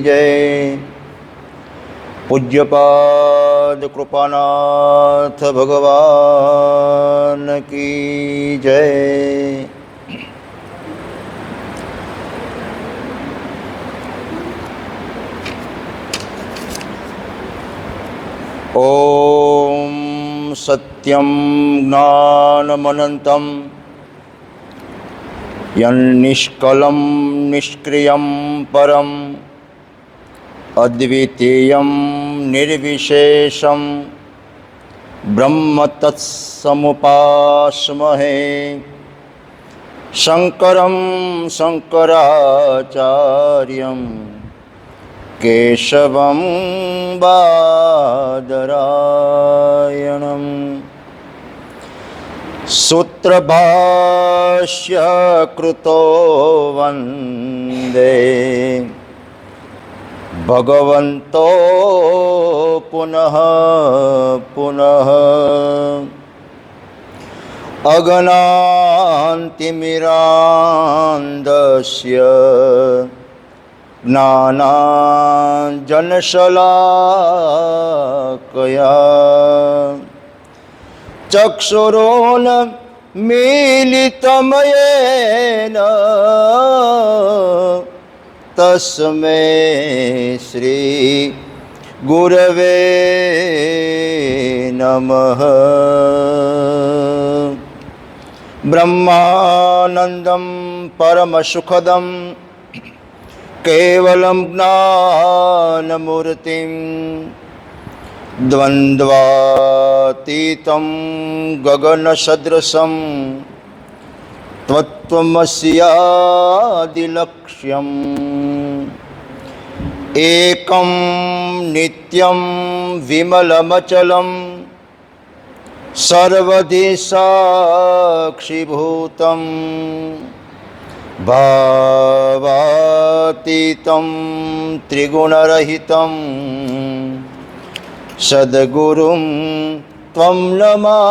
जय। पूज्यपाद कृपानाथ भगवान की जय। ओम सत्यं ज्ञानमनन्तं यन्निष्कलं निष्क्रियं परम् अद्वितीयं निर्विशेषं ब्रह्म तत्समुपास्महे। शंकरं शंकराचार्यं केशवं बादरायणं। सूत्रभाष्य कृतो वन्दे भगवन्तो पुनः पुनः। अगनान्तिमिरान्धस्य ज्ञानाञ्जनशलाकया चक्षुरोन्मीलितं येन तस्मै श्री गुरवे नमः। ब्रह्मानन्दं परमसुखदं केवलं ज्ञानमूर्तिं द्वन्द्वातीतं गगनसदृशं त्वत्त्वमस्यादिलक्ष्यम्। एकं नित्यं विमलमचलं सर्वधि साक्षिभूतं भावातीतं त्रिगुणरहितं सद्गुरुं त्वं नमामि।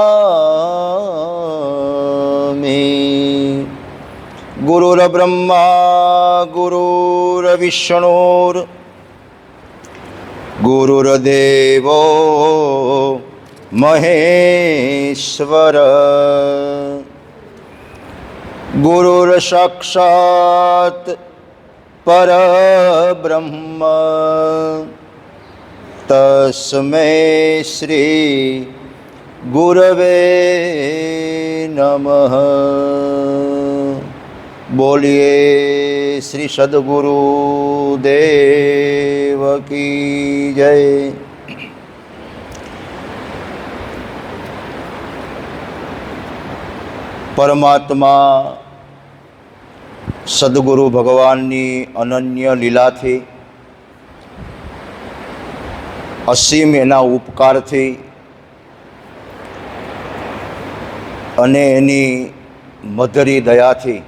गुरुर्ब्रह्मा गुरुर्विष्णुर् गुरुर्देवो महेश्वर। गुरुर्साक्षात् परब्रह्म तस्मै श्री गुरवे नमः। बोलिए श्री सद्गुरु देव की जय। परमात्मा सद्गुरु भगवाननी अनन्य लीला थी असीम एना उपकार थी अने एनी मधुरी दया थी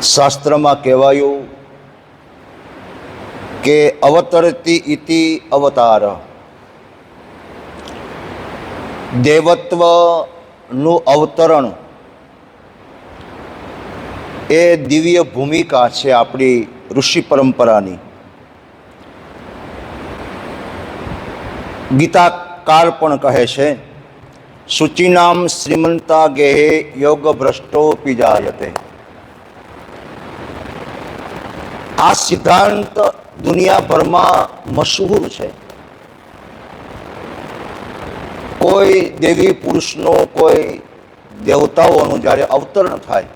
शास्त्र में कहेवायु के अवतरती इति अवतार। देवत्व नु अवतरण ए दिव्य भूमिका है अपनी ऋषि परंपरानी। गीताकार पण कहे छे शुचिनाम श्रीमंता गेहे योग भ्रष्टोपि जायते। आ सिद्धांत दुनिया भर में मशहूर है। कोई देवी पुरुषनो कोई देवताओं જ્યારે અવતરણ થાય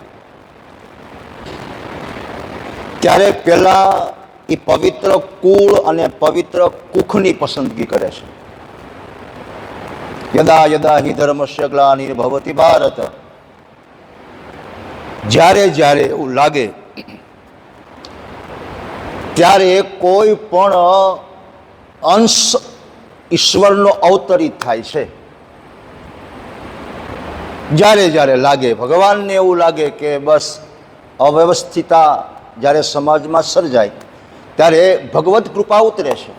ત્યારે પહેલા એ પવિત્ર કુળ અને પવિત્ર કુખની પસંદગી કરે છે। यदा यदा हि धर्मस्य ग्लानिर्भवति भारत। જ્યારે જ્યારે એવું લાગે ત્યારે કોઈ પણ અંશ ઈશ્વરનો અવતરિત થાય છે। જ્યારે જ્યારે લાગે ભગવાનને એવું લાગે કે બસ અવ્યવસ્થિતા જ્યારે સમાજમાં સર્જાય ત્યારે ભગવત કૃપા ઉતરે છે।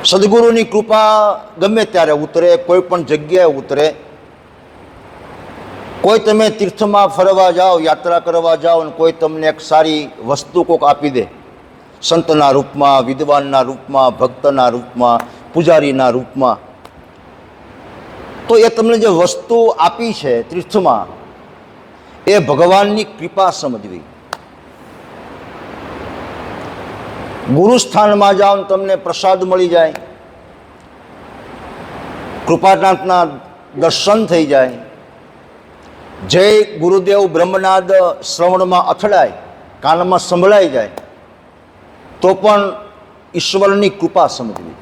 સદગુરુની કૃપા ગમે ત્યારે ઉતરે, કોઈ પણ જગ્યાએ ઉતરે, કોઈ તમે તીર્થમાં ફરવા જાઓ, યાત્રા કરવા જાઓ અને કોઈ તમને એક સારી વસ્તુ કોક આપી દે, સંતના રૂપમાં, વિદ્વાનના રૂપમાં, ભક્તના રૂપમાં, પૂજારીના રૂપમાં, તો એ તમને જે વસ્તુ આપી છે તીર્થમાં, એ ભગવાનની કૃપા સમજવી. ગુરુસ્થાનમાં જાઓ તમને પ્રસાદ મળી જાય, કૃપાનાથના દર્શન થઈ જાય, જય ગુરુદેવ બ્રહ્મનાદ શ્રવણમાં અથડાય, કાનમાં સંભળાઈ જાય, તો પણ ઈશ્વરની કૃપા સમજવી.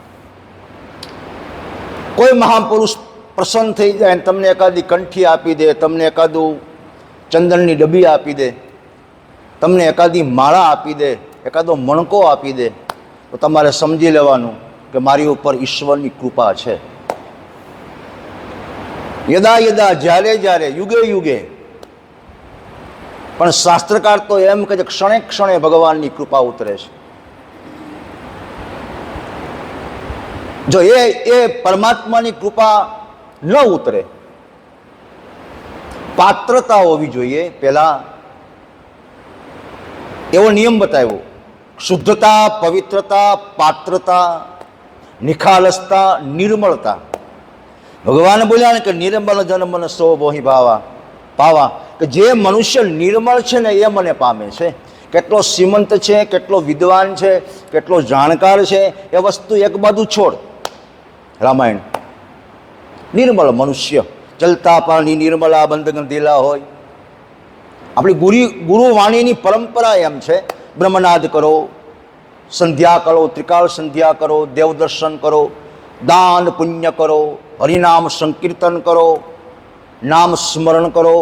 કોઈ મહાપુરુષ પ્રસન્ન થઈ જાય અને તમને એકાદી કંઠી આપી દે, તમને એકાદું ચંદનની ડબ્બી આપી દે, તમને એકાદી માળા આપી દે, એકાદો મણકો આપી દે, તો તમારે સમજી લેવાનું કે મારી ઉપર ઈશ્વરની કૃપા છે. યદા યદા, જ્યારે જ્યારે, યુગે યુગે. પણ શાસ્ત્રકાર તો એમ કહે છે ક્ષણે ક્ષણે ભગવાનની કૃપા ઉતરે છે. જો એ પરમાત્માની કૃપા ન ઉતરે, પાત્રતા હોવી જોઈએ. પહેલા એવો નિયમ બતાવ્યો, શુદ્ધતા, પવિત્રતા, પાત્રતા, નિખાલસતા, નિર્મળતા. ભગવાન બોલ્યા ને કે નિર્મળ જન મન સો મોહી ભાવા પાવા, કે જે મનુષ્ય નિર્મળ છે ને એ મને પામે છે. કેટલો શ્રીમંત છે, કેટલો વિદ્વાન છે, કેટલો જાણકાર છે, એ વસ્તુ એક બાજુ છોડ. રામાયણ, નિર્મળ મનુષ્ય, ચલતા પાણી નિર્મળા બંધ ગંધેલા હોય. આપણી ગુરુવાણીની પરંપરા એમ છે, બ્રહ્મનાદ કરો, સંધ્યા કરો, ત્રિકાળ સંધ્યા કરો, દેવદર્શન કરો, દાન પુણ્ય કરો, હરિનામ સંકીર્તન કરો, નામ સ્મરણ કરો.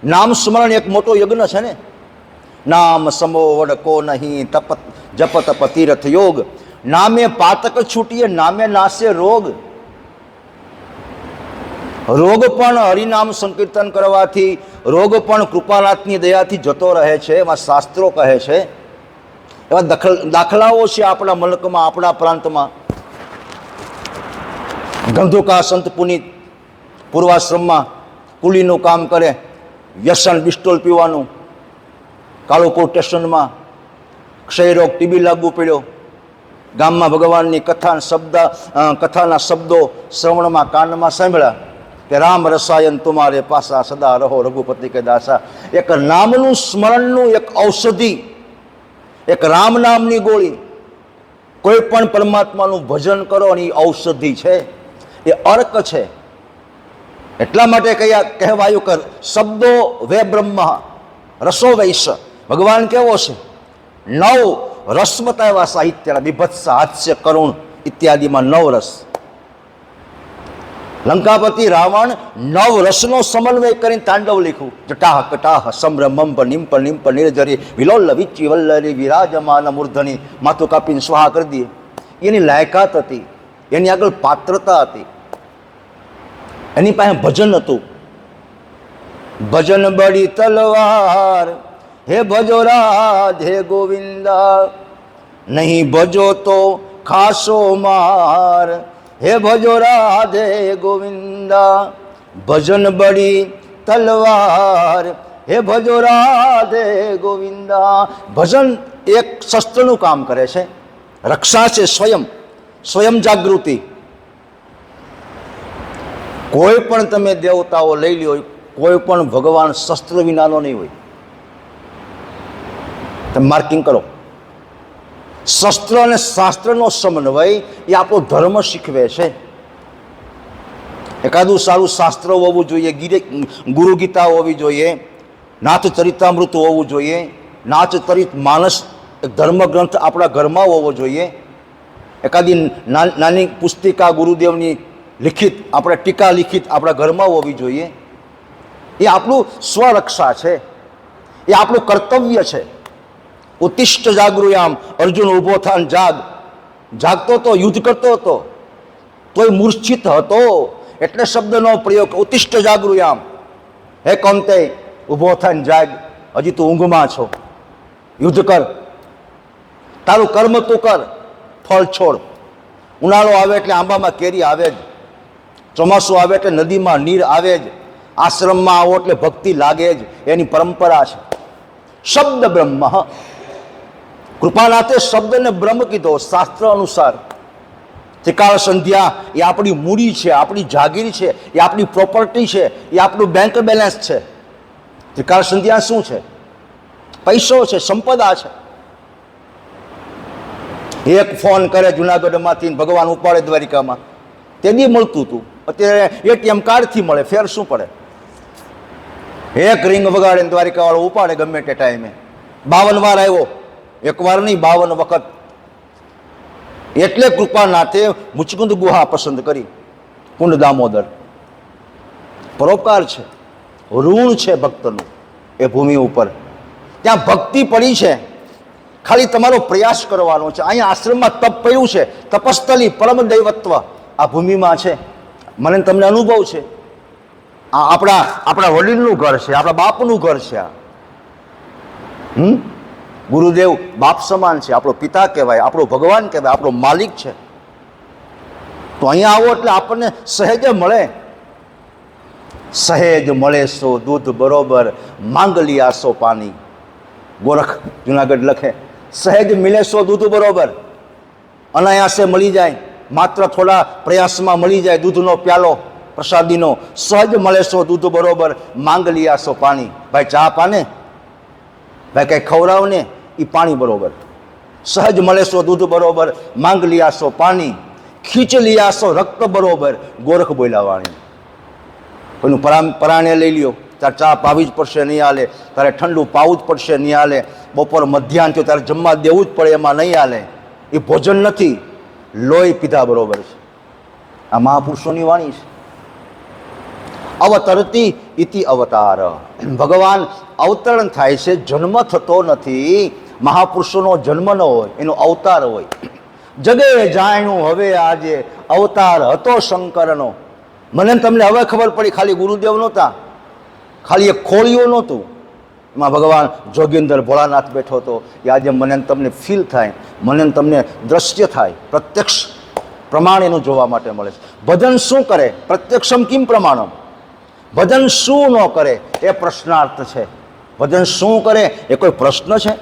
નામ સ્મરણ એક મોટો યજ્ઞ છે ને. નામ સમો વડકો નહીં, તપ જપ તપ તીર્થ યોગ. નામે પાતક છૂટીએ, નામે નાશે રોગ. રોગ પણ હરિનામ સંકીર્તન કરવાથી, રોગ પણ કૃપાનાથની દયાથી જતો રહે છે, એમાં શાસ્ત્રો કહે છે. એવા દાખલાઓ છે આપણા મલકમાં, આપણા પ્રાંતમાં. ગંધુકા સંત પુનિત પૂર્વાશ્રમમાં કુલીનું કામ કરે, વ્યસન બિસ્ટોલ પીવાનું, કાળુપુર સ્ટેશનમાં ક્ષયરોગ, ટીબી લાગુ પડ્યો. ગામમાં ભગવાનની કથાના શબ્દો શ્રવણમાં કાનમાં સાંભળ્યા કે રામ રસાયન તુમારે પાસા, સદા રહો રઘુપતિ કે દાસા. એક નામનું સ્મરણનું એક ઔષધિ, એક રામ નામની ગોળી. કોઈ પણ પરમાત્માનું ભજન કરો અને એ ઔષધિ છે, એ અર્ક છે. એટલા માટે કહેવાયું કે શબ્દો વે બ્રહ્મ રસો વૈશ. ભગવાન કેવો છે? નવ રસ બતાવ્યા સાહિત્યના, બીભત્સ, હાસ્ય, કરુણ ઇત્યાદિમાં 9 રસ. લંકાપતિ રાવણ 9 રસનો સમન્વય કરીને તાંડવ લખ્યું. જટાહ કટાહ સંભ્ર મંપ નિંપ નિંપ નિર્જરી વિલોલ વિચી વલ્લરી વિરાજમાન મૂર્ધની. માથું કાપીને સ્વાહા કરી દઈએ. એની લાયકાત હતી, એની આગળ પાત્રતા હતી, એની પાસે ભજન હતું. ભજન બડી તલવાર, હે ભજો રાધે ગોવિંદા, નહીં ભજો તો ખાસો માર, હે ભજો રાધે ગોવિંદા. ભજન બડી તલવાર, હે ભજો રાધે ગોવિંદા. ભજન એક શસ્ત્રનું કામ કરે છે, રક્ષા છે, સ્વયં જાગૃતિ. કોઈ પણ તમે દેવતાઓ લઈ લ્યો, કોઈ પણ ભગવાન શસ્ત્ર વિનાનો નહીં હોય. તમે માર્કિંગ કરો. શસ્ત્ર અને શાસ્ત્રનો સમન્વય એ આપણો ધર્મ શીખવે છે. એકાદું સારું શાસ્ત્ર હોવું જોઈએ, ગુરુ ગીતા હોવી જોઈએ, નાથ ચરિતામૃત હોવું જોઈએ, નાચ ચરિત માનસ એક ધર્મગ્રંથ આપણા ઘરમાં હોવો જોઈએ. એકાદી નાની પુસ્તિકા ગુરુદેવની લિખિત, આપણે ટીકા લિખિત આપણા ઘરમાં હોવી જોઈએ. એ આપણું સ્વરક્ષા છે, એ આપણું કર્તવ્ય છે. ઉત્તિષ્ઠ જાગૃયામ, અર્જુન ઊભો થાન જાગ. જાગતો તો, યુદ્ધ કરતો હતો, તોય મૂર્છિત હતો, એટલે શબ્દનો પ્રયોગ ઉત્તિષ્ઠ જાગૃયામ. હે કોમતે, ઊભો થાન જાગ, હજી તું ઊંઘમાં છો, યુદ્ધ કર, તારું કર્મ તું કર, ફળ છોડ. ઉનાળો આવે એટલે આંબામાં કેરી આવે જ, ચોમાસું આવે એટલે નદીમાં નીર આવે જ. આશ્રમમાં આવો એટલે ભક્તિ લાગે જ, એની પરંપરા છે. શબ્દ બ્રહ્મ, કૃપાનાથે શબ્દને બ્રહ્મ કીધો શાસ્ત્ર અનુસાર. ત્રિકાળ સંધ્યા એ આપણી મૂડી છે, આપણી જાગીર છે, એ આપણી પ્રોપર્ટી છે, એ આપણું બેંક બેલેન્સ છે. ત્રિકાળ સંધ્યા શું છે? પૈસો છે, સંપદા છે. એક ફોન કરે જુનાગઢમાંથી, ભગવાન ઉપાડે દ્વારિકામાં, તે દી મળતું હતું, અત્યારે એટીએમ કાર્ડથી મળે, ફેર શું પડે? એક રિંગ વગાડે દ્વારિકા વાળો ઉપાડે ગમે તે ટાઈમે. 52 વાર આવ્યો, એક વાર નહીં 52 વખત. એટલે કૃપાનાથે મુચકુંદ ગુહા પસંદ કરી, કુંડ દામોદર. પરોપકાર છે, ઋણ છે ભક્તનું એ ભૂમિ ઉપર. ત્યાં ભક્તિ પડી છે, ખાલી તમારો પ્રયાસ કરવાનો છે. અહીંયા આશ્રમમાં તપ પડ્યું છે, તપસ્થલી પરમ દૈવત્વ આ ભૂમિમાં છે. મને તમને અનુભવ છે. આ આપણા વડીલનું ઘર છે, આપણા બાપનું ઘર છે. આ ગુરુદેવ બાપ સમાન છે, આપણો પિતા કહેવાય, આપણો ભગવાન કહેવાય, આપણો માલિક છે. તો અહીંયા આવો એટલે આપણને સહેજ મળે. સહેજ મળે સો દૂધ બરોબર, માંગ લિયા સો પાણી. ગોરખ જુનાગઢ લખે, સહેજ મિલે સો દૂધ બરોબર. અનાયાસે મળી જાય, માત્ર થોડા પ્રયાસમાં મળી જાય દૂધનો પ્યાલો પ્રસાદીનો. સહજ મળે સો દૂધ બરોબર, માંગ લિયા સો પાણી. ભાઈ ચા પાને, ભાઈ કંઈ ખવડાવને, એ પાણી બરોબર. સહજ મળે સો દૂધ બરોબર, માંગ લિયા સો પાણી. ખીચ લિયા સો રક્ત બરોબર, ગોરખ બોલ્યા વાણી. કોઈનું પરાણે લઈ લ્યો, તારે ચા પાવી જ પડશે, નહીં હાલે. તારે ઠંડુ પાવું જ પડશે, નહીં હાલે. બપોર મધ્યાહન થયો તારે જમવા દેવું જ પડે, એમાં નહીં હાલે. એ ભોજન નથી, લોહી પીધા બરોબર છે. આ મહાપુરુષોની વાણી છે. અવતરતી ઇતિ અવતાર. ભગવાન અવતરણ થાય છે, જન્મ થતો નથી. મહાપુરુષોનો જન્મ ન હોય, એનો અવતાર હોય. જગે જાણ્યું હવે આજે અવતાર હતો શંકરનો. મને તમને હવે ખબર પડી, ખાલી ગુરુદેવ નહોતા, ખાલી એક ખોળીઓ નહોતું, એમાં ભગવાન જોગેન્દ્ર ભોળાનાથ બેઠો હતો. એ આજે મને તમને ફીલ થાય, મને તમને દ્રશ્ય થાય, પ્રત્યક્ષ પ્રમાણ એનું જોવા માટે મળે છે. ભજન શું કરે? પ્રત્યક્ષમ કિમ પ્રમાણમ. ભજન શું ન કરે એ પ્રશ્નાર્થ છે. ભજન શું કરે એ કોઈ પ્રશ્ન છે?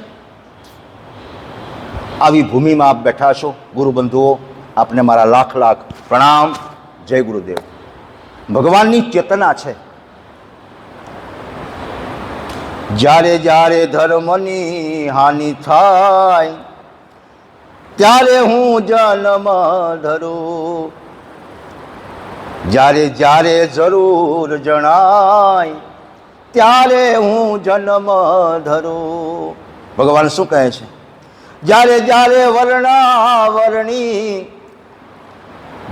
આવી ભૂમિમાં આપ બેઠા છો ગુરુબંધુઓ, આપને મારા લાખ લાખ પ્રણામ. જય ગુરુદેવ. ભગવાનની ચેતના છે. જ્યારે જ્યારે ધર્મની હાનિ થાય, ત્યારે હું જન્મ ધરું. જ્યારે જ્યારે જરૂર જણાય, ત્યારે હું જન્મ ધરું. ભગવાન શું કહે છે? જ્યારે જ્યારે વર્ણાવરણી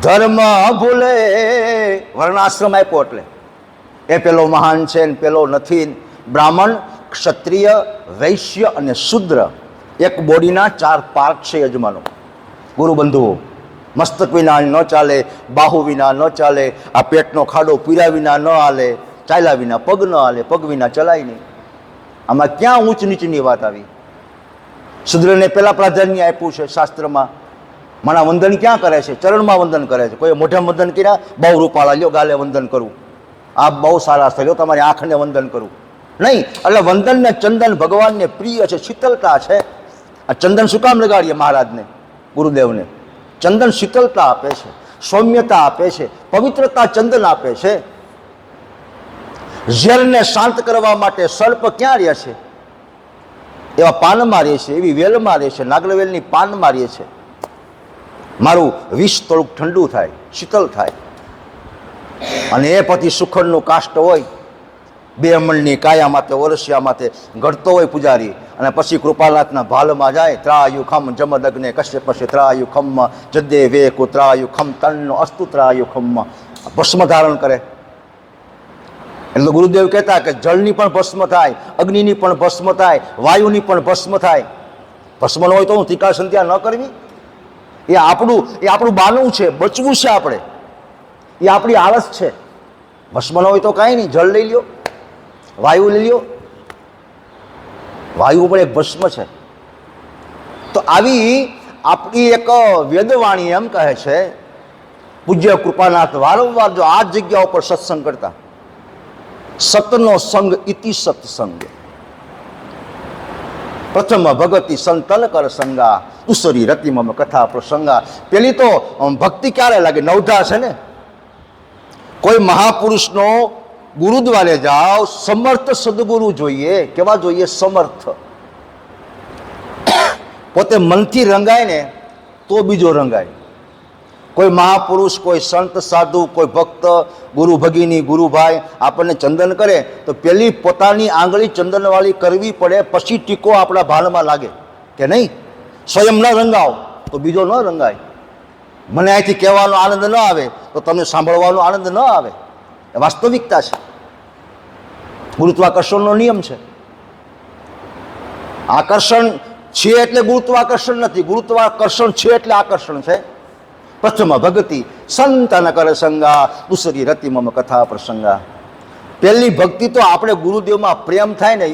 ધર્મ ભૂલે. વર્ણાશ્રમ આપ્યો એટલે એ પેલો મહાન છે ને પેલો નથી. બ્રાહ્મણ, ક્ષત્રિય, વૈશ્ય અને શુદ્ર, એક બોડીના 4 પાર્ટ છે યજમાનો. ગુરુબંધુઓ, મસ્તક વિના ન ચાલે, બાહુ વિના ન ચાલે, આ પેટનો ખાડો પીરા વિના ન હાલે, ચાલ્યા વિના પગ ન હાલે, પગ વિના ચલાય નહીં. આમાં ક્યાં ઊંચ નીચની વાત આવી? શુદ્રને પહેલા પ્રાધાન્ય આપ્યું છે શાસ્ત્રમાં. મારા વંદન ક્યાં કરે છે? ચરણમાં વંદન કરે છે. કોઈ મોઢે વંદન કર્યા? બહુ રૂપાળા લ્યો, ગાલે વંદન કરું, આ બહુ સારા થયો, તમારી આંખને વંદન કરું નહીં. એટલે વંદન ને ચંદન ભગવાનને પ્રિય છે, શીતળતા છે. આ ચંદન શું કામ લગાડીએ મહારાજને, ગુરુદેવને? ચંદન શીતળતા આપે છે, સૌમ્યતા આપે છે, પવિત્રતા ચંદન આપે છે. ઝેરને શાંત કરવા માટે સર્પ ક્યાં રહે છે? એવા પાનમાં રહે છે, એવી વેલમાં રહે છે, નાગરવેલની પાનમાં રહે છે. મારું વિષ થોડુંક ઠંડુ થાય, શીતળ થાય. અને એ પછી સુખડનું કાષ્ટ હોય, 2 મણની કાયા માથે, ઓરસિયા માથે ઘડતો હોય પૂજારી, અને પછી કૃપાનાથના ભાલમાં જાય. ત્રાયુ ખમ જમદગ્ને કશ્ય પછી ત્રાયુ ખમ જદ્દે વે કુત્રાયુ ખમ તન્નો અસ્તુ ત્રાયુ ખમ. ભસ્મ ધારણ કરે. એટલે ગુરુદેવ કહેતા કે જળની પણ ભસ્મ થાય, અગ્નિની પણ ભસ્મ થાય, વાયુની પણ ભસ્મ થાય. ભસ્મ ન હોય તો હું ત્રિકાળ સંધ્યા ન કરવી? એ આપણું બાનું છે, બચવું છે આપણે. એ આપણી આળસ છે. ભસ્મ ન હોય તો કાંઈ નહીં, જળ લઈ લ્યો, વાયુ લઈ લ્યો. વાયુ પણ એક ભસ્મ છે. તો આવી આપણી એક વેદવાણી એમ કહે છે, પૂજ્ય કૃપાનાથ વારંવાર જો આ જગ્યા ઉપર સત્સંગ કરતા, સતનો સંગ ઇતિ સત્સંગ. પ્રથમ ભગવતી સંતન કર સંગા ઉસરી રતિ મમ કથા પ્રસંગા. પેલી તો ભક્તિ ક્યારે લાગે? નવધા છે ને. કોઈ મહાપુરુષનો ગુરુદ્વારે જાઓ, સમર્થ સદગુરુ જોઈએ. કેવા જોઈએ? સમર્થ. પોતે મનથી રંગાય ને તો બીજો રંગાય. કોઈ મહાપુરુષ, કોઈ સંત સાધુ, કોઈ ભક્ત, ગુરુ ભગીની, ગુરુભાઈ આપણને ચંદન કરે તો પેલી પોતાની આંગળી ચંદનવાળી કરવી પડે, પછી ટીકો આપણા ભાલમાં લાગે કે નહીં. સ્વયં ન રંગાવો તો બીજો ન રંગાય. મને અહીંથી કહેવાનો આનંદ ન આવે તો તમને સાંભળવાનો આનંદ ન આવે. એ વાસ્તવિકતા છે. ગુરુત્વાકર્ષણનો નિયમ છે. આકર્ષણ છે એટલે ગુરુત્વાકર્ષણ નથી, ગુરુત્વાકર્ષણ છે એટલે આકર્ષણ છે. પ્રથમ ભક્તિ સંતન કર સંગા દુસરી રતિ મમ કથા પ્રસંગા. પહેલી ભક્તિ તો આપણે ગુરુદેવમાં પ્રેમ થાય ને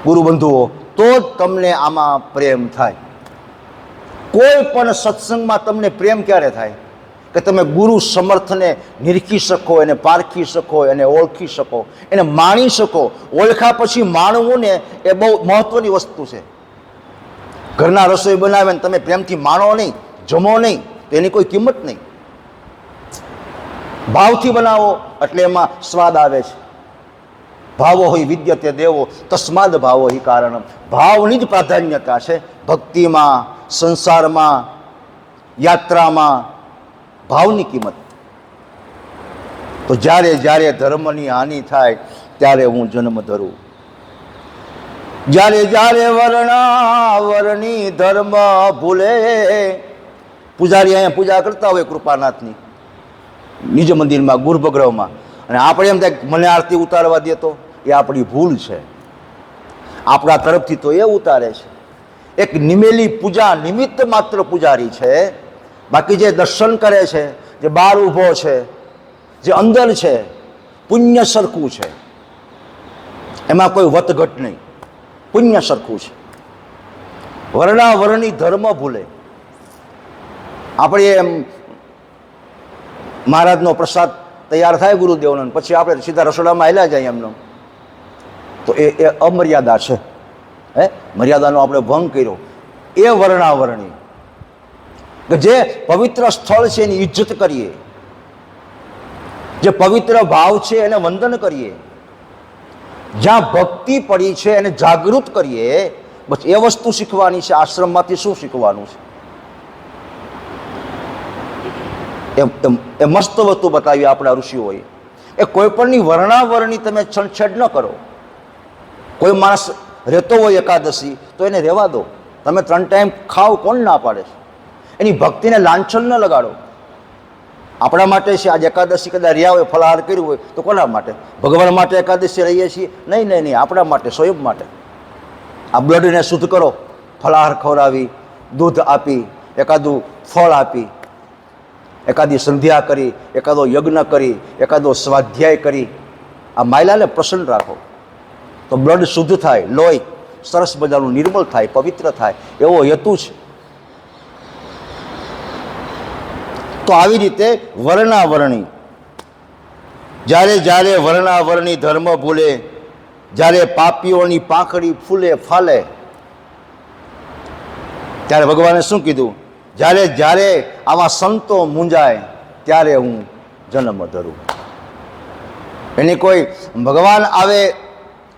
ગુરુબંધુઓ, તો જ તમને આમાં પ્રેમ થાય. કોઈ પણ સત્સંગમાં તમને પ્રેમ ક્યારે થાય? કે તમે ગુરુ સમર્થને નિરખી શકો, એને પારખી શકો, એને ઓળખી શકો, એને માણી શકો. ઓળખા પછી માણવું ને એ બહુ મહત્વની વસ્તુ છે. ઘરના રસોઈ બનાવે ને તમે પ્રેમથી માણો નહીં, જમો નહીં, તો એની કોઈ કિંમત નહીં. ભાવથી બનાવો એટલે એમાં સ્વાદ આવે છે. ભાવો હોય વિદ્યતે દેવો તસ્માદ ભાવો હિ કારણમ. ભાવની જ પ્રાધાન્યતા છે ભક્તિમાં, સંસારમાં, યાત્રામાં. ભાવની કિંમત. તો જ્યારે જ્યારે ધર્મની હાનિ થાય ત્યારે હું જન્મ ધરું. જ્યારે જ્યારે વર્ણાવરણી ધર્મ ભૂલે. પૂજારી અહીંયા પૂજા કરતા હોય કૃપાનાથની નિજ મંદિરમાં, ગર્ભગૃહમાં, અને આપણે એમ થાય મને આરતી ઉતારવા દેતો. એ આપણી ભૂલ છે. આપણા તરફથી તો એ ઉતારે છે. એક નિમેલી પૂજા નિમિત્ત માત્ર પૂજારી છે. બાકી જે દર્શન કરે છે, જે બહાર ઊભો છે, જે અંદર છે, પુણ્ય સરખું છે. એમાં કોઈ વતઘટ નહીં. પુણ્ય સરખું છે. વર્ણાવરણી ધર્મ ભૂલે. આપણે એમ મહારાજનો પ્રસાદ તૈયાર થાય ગુરુદેવનો, પછી આપણે સીધા રસોડામાં હાલ્યા જાય એમનો, તો એ અમર્યાદા છે. મર્યાદાનો આપણે ભંગ કર્યો. એ વર્ણાવરણી. કે જે પવિત્ર સ્થળ છે એની ઇજ્જત કરીએ, જે પવિત્ર ભાવ છે એને વંદન કરીએ, જ્યાં ભક્તિ પડી છે એને જાગૃત કરીએ. બસ એ વસ્તુ શીખવાની છે. આશ્રમમાંથી શું શીખવાનું છે? એ મસ્ત વસ્તુ બતાવી આપણા ઋષિઓએ. એ કોઈ પણની વર્ણાવરણી તમે છંછેડ ન કરો. કોઈ માણસ રહેતો હોય એકાદશી તો એને રહેવા દો. તમે 3 ટાઈમ ખાઓ, કોણ ના પાડે છે? એની ભક્તિને લાંછન ન લગાડો. આપણા માટે છે. આજે એકાદશી કદાચ રહ્યા હોય, ફલાહાર કર્યું હોય તો કોના માટે? ભગવાન માટે એકાદશી રહીએ છીએ? નહીં નહીં નહીં, આપણા માટે, સ્વયં માટે. આ બ્લડને શુદ્ધ કરો. ફલાહાર ખવડાવી, દૂધ આપી, એકાદું ફળ આપી, એકાદી સંધ્યા કરી, એકાદો યજ્ઞ કરી, એકાદો સ્વાધ્યાય કરી. આ માયલાને પ્રસન્ન રાખો તો બ્લડ શુદ્ધ થાય, લોહી સરસ મજાનું નિર્મળ થાય, પવિત્ર થાય. એવો હેતુ છે. તો આવી રીતે વર્ણાવરણી. જ્યારે જ્યારે વર્ણાવરણી ધર્મ ભૂલે, જ્યારે પાપીઓની પાંખડી ફૂલે ફાલે, ત્યારે ભગવાને શું કીધું? જ્યારે જ્યારે આવા સંતો મૂંઝાય ત્યારે હું જન્મ ધરું. એની કોઈ ભગવાન આવે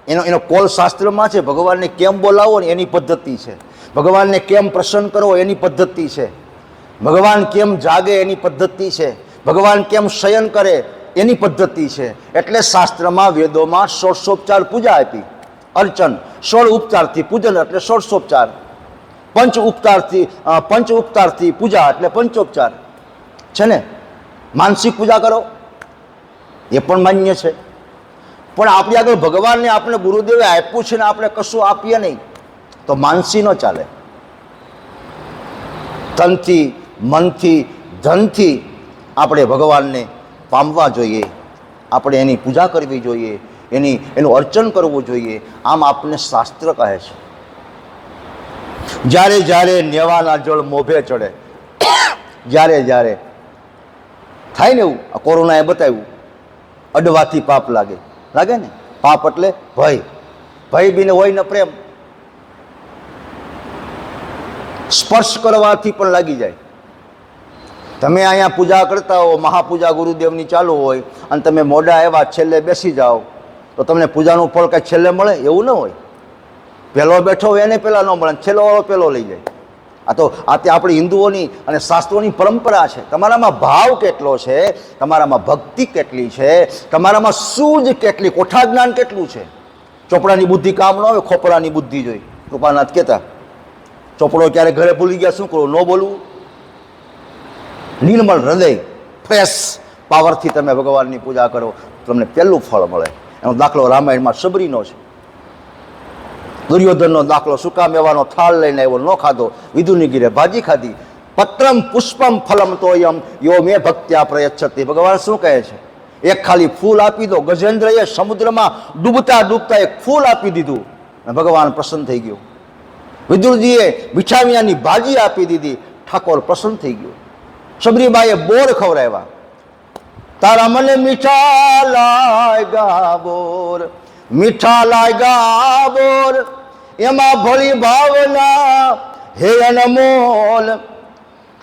એનો કોલ શાસ્ત્રમાં છે. ભગવાનને કેમ બોલાવો ને એની પદ્ધતિ છે. ભગવાનને કેમ પ્રસન્ન કરવો એની પદ્ધતિ છે. ભગવાન કેમ જાગે એની પદ્ધતિ છે. ભગવાન કેમ શયન કરે એની પદ્ધતિ છે. એટલે શાસ્ત્રમાં, વેદોમાં 16 પૂજા આપી. અર્ચન 16 ઉપચારથી પૂજન એટલે 16 પંચ ઉપચારથી પૂજા એટલે પંચોપચાર છે ને. માનસિક પૂજા કરો એ પણ માન્ય છે. પણ આપણી આગળ ભગવાનને આપણે ગુરુદેવે આપ્યું છે ને આપણે કશું આપીએ નહીં તો માનસી ન ચાલે. તનથી, મનથી, ધનથી આપણે ભગવાનને પામવા જોઈએ. આપણે એની પૂજા કરવી જોઈએ, એનું અર્ચન કરવું જોઈએ. આમ આપને શાસ્ત્ર કહે છે. જ્યારે જ્યારે નેવાના જળ મોભે ચડે, જ્યારે જ્યારે થાય ને એવું. આ કોરોનાએ બતાવ્યું. અડવાથી પાપ લાગે, લાગે ને? પાપ એટલે ભય, ભય બીને હોય ને પ્રેમ. સ્પર્શ કરવાથી પણ લાગી જાય. તમે અહીંયા પૂજા કરતા હો, મહાપૂજા ગુરુદેવની ચાલુ હોય અને તમે મોડા આવ્યા છેલ્લે બેસી જાઓ તો તમને પૂજાનું ફળ કાંઈ છેલ્લે મળે? એવું ન હોય. પહેલો બેઠો હોય એને પહેલાં ન મળે, છેલ્લો વાળો પહેલો લઈ જાય. આ તે આપણી હિન્દુઓની અને શાસ્ત્રોની પરંપરા છે. તમારામાં ભાવ કેટલો છે, તમારામાં ભક્તિ કેટલી છે, તમારામાં સૂઝ કેટલી, કોઠા જ્ઞાન કેટલું છે. ચોપડાની બુદ્ધિ કામ ન આવે, ખોપરાની બુદ્ધિ જોઈ. કૃપાનાથ કહેતા, ચોપડો ક્યારે ઘરે ભૂલી ગયા, શું કરવું? ન બોલવું. નિર્મળ હૃદય, ફ્રેશ પાવરથી તમે ભગવાનની પૂજા કરો, તમને પહેલું ફળ મળે. એનો દાખલો રામાયણમાં સબરીનો છે. દુર્યોધનનો દાખલો, સુકા મેવાનો થાળ લઈને આવ્યો, ન ખાધો, વિદુની ગીરે ભાજી ખાધી. પત્રમ પુષ્પમ ફલમ તોયમ યો મે ભક્ત્યા પ્રયચ્છતિ. ભગવાન શું કહે છે? એક ખાલી ફૂલ આપી દો. ગજેન્દ્રએ સમુદ્રમાં ડૂબતા ડૂબતા એક ફૂલ આપી દીધું, ભગવાન પ્રસન્ન થઈ ગયો. વિદુરજીએ મીઠામિયાની ભાજી આપી દીધી, ઠાકોર પ્રસન્ન થઈ ગયો. સબરીબાઈએ બોર ખવડાવ્યા. તારા મને મીઠા લાગ્યા બોર, મીઠા લાગ્યા બોર, એમાં ભળી ભાવના હે અનમોલ.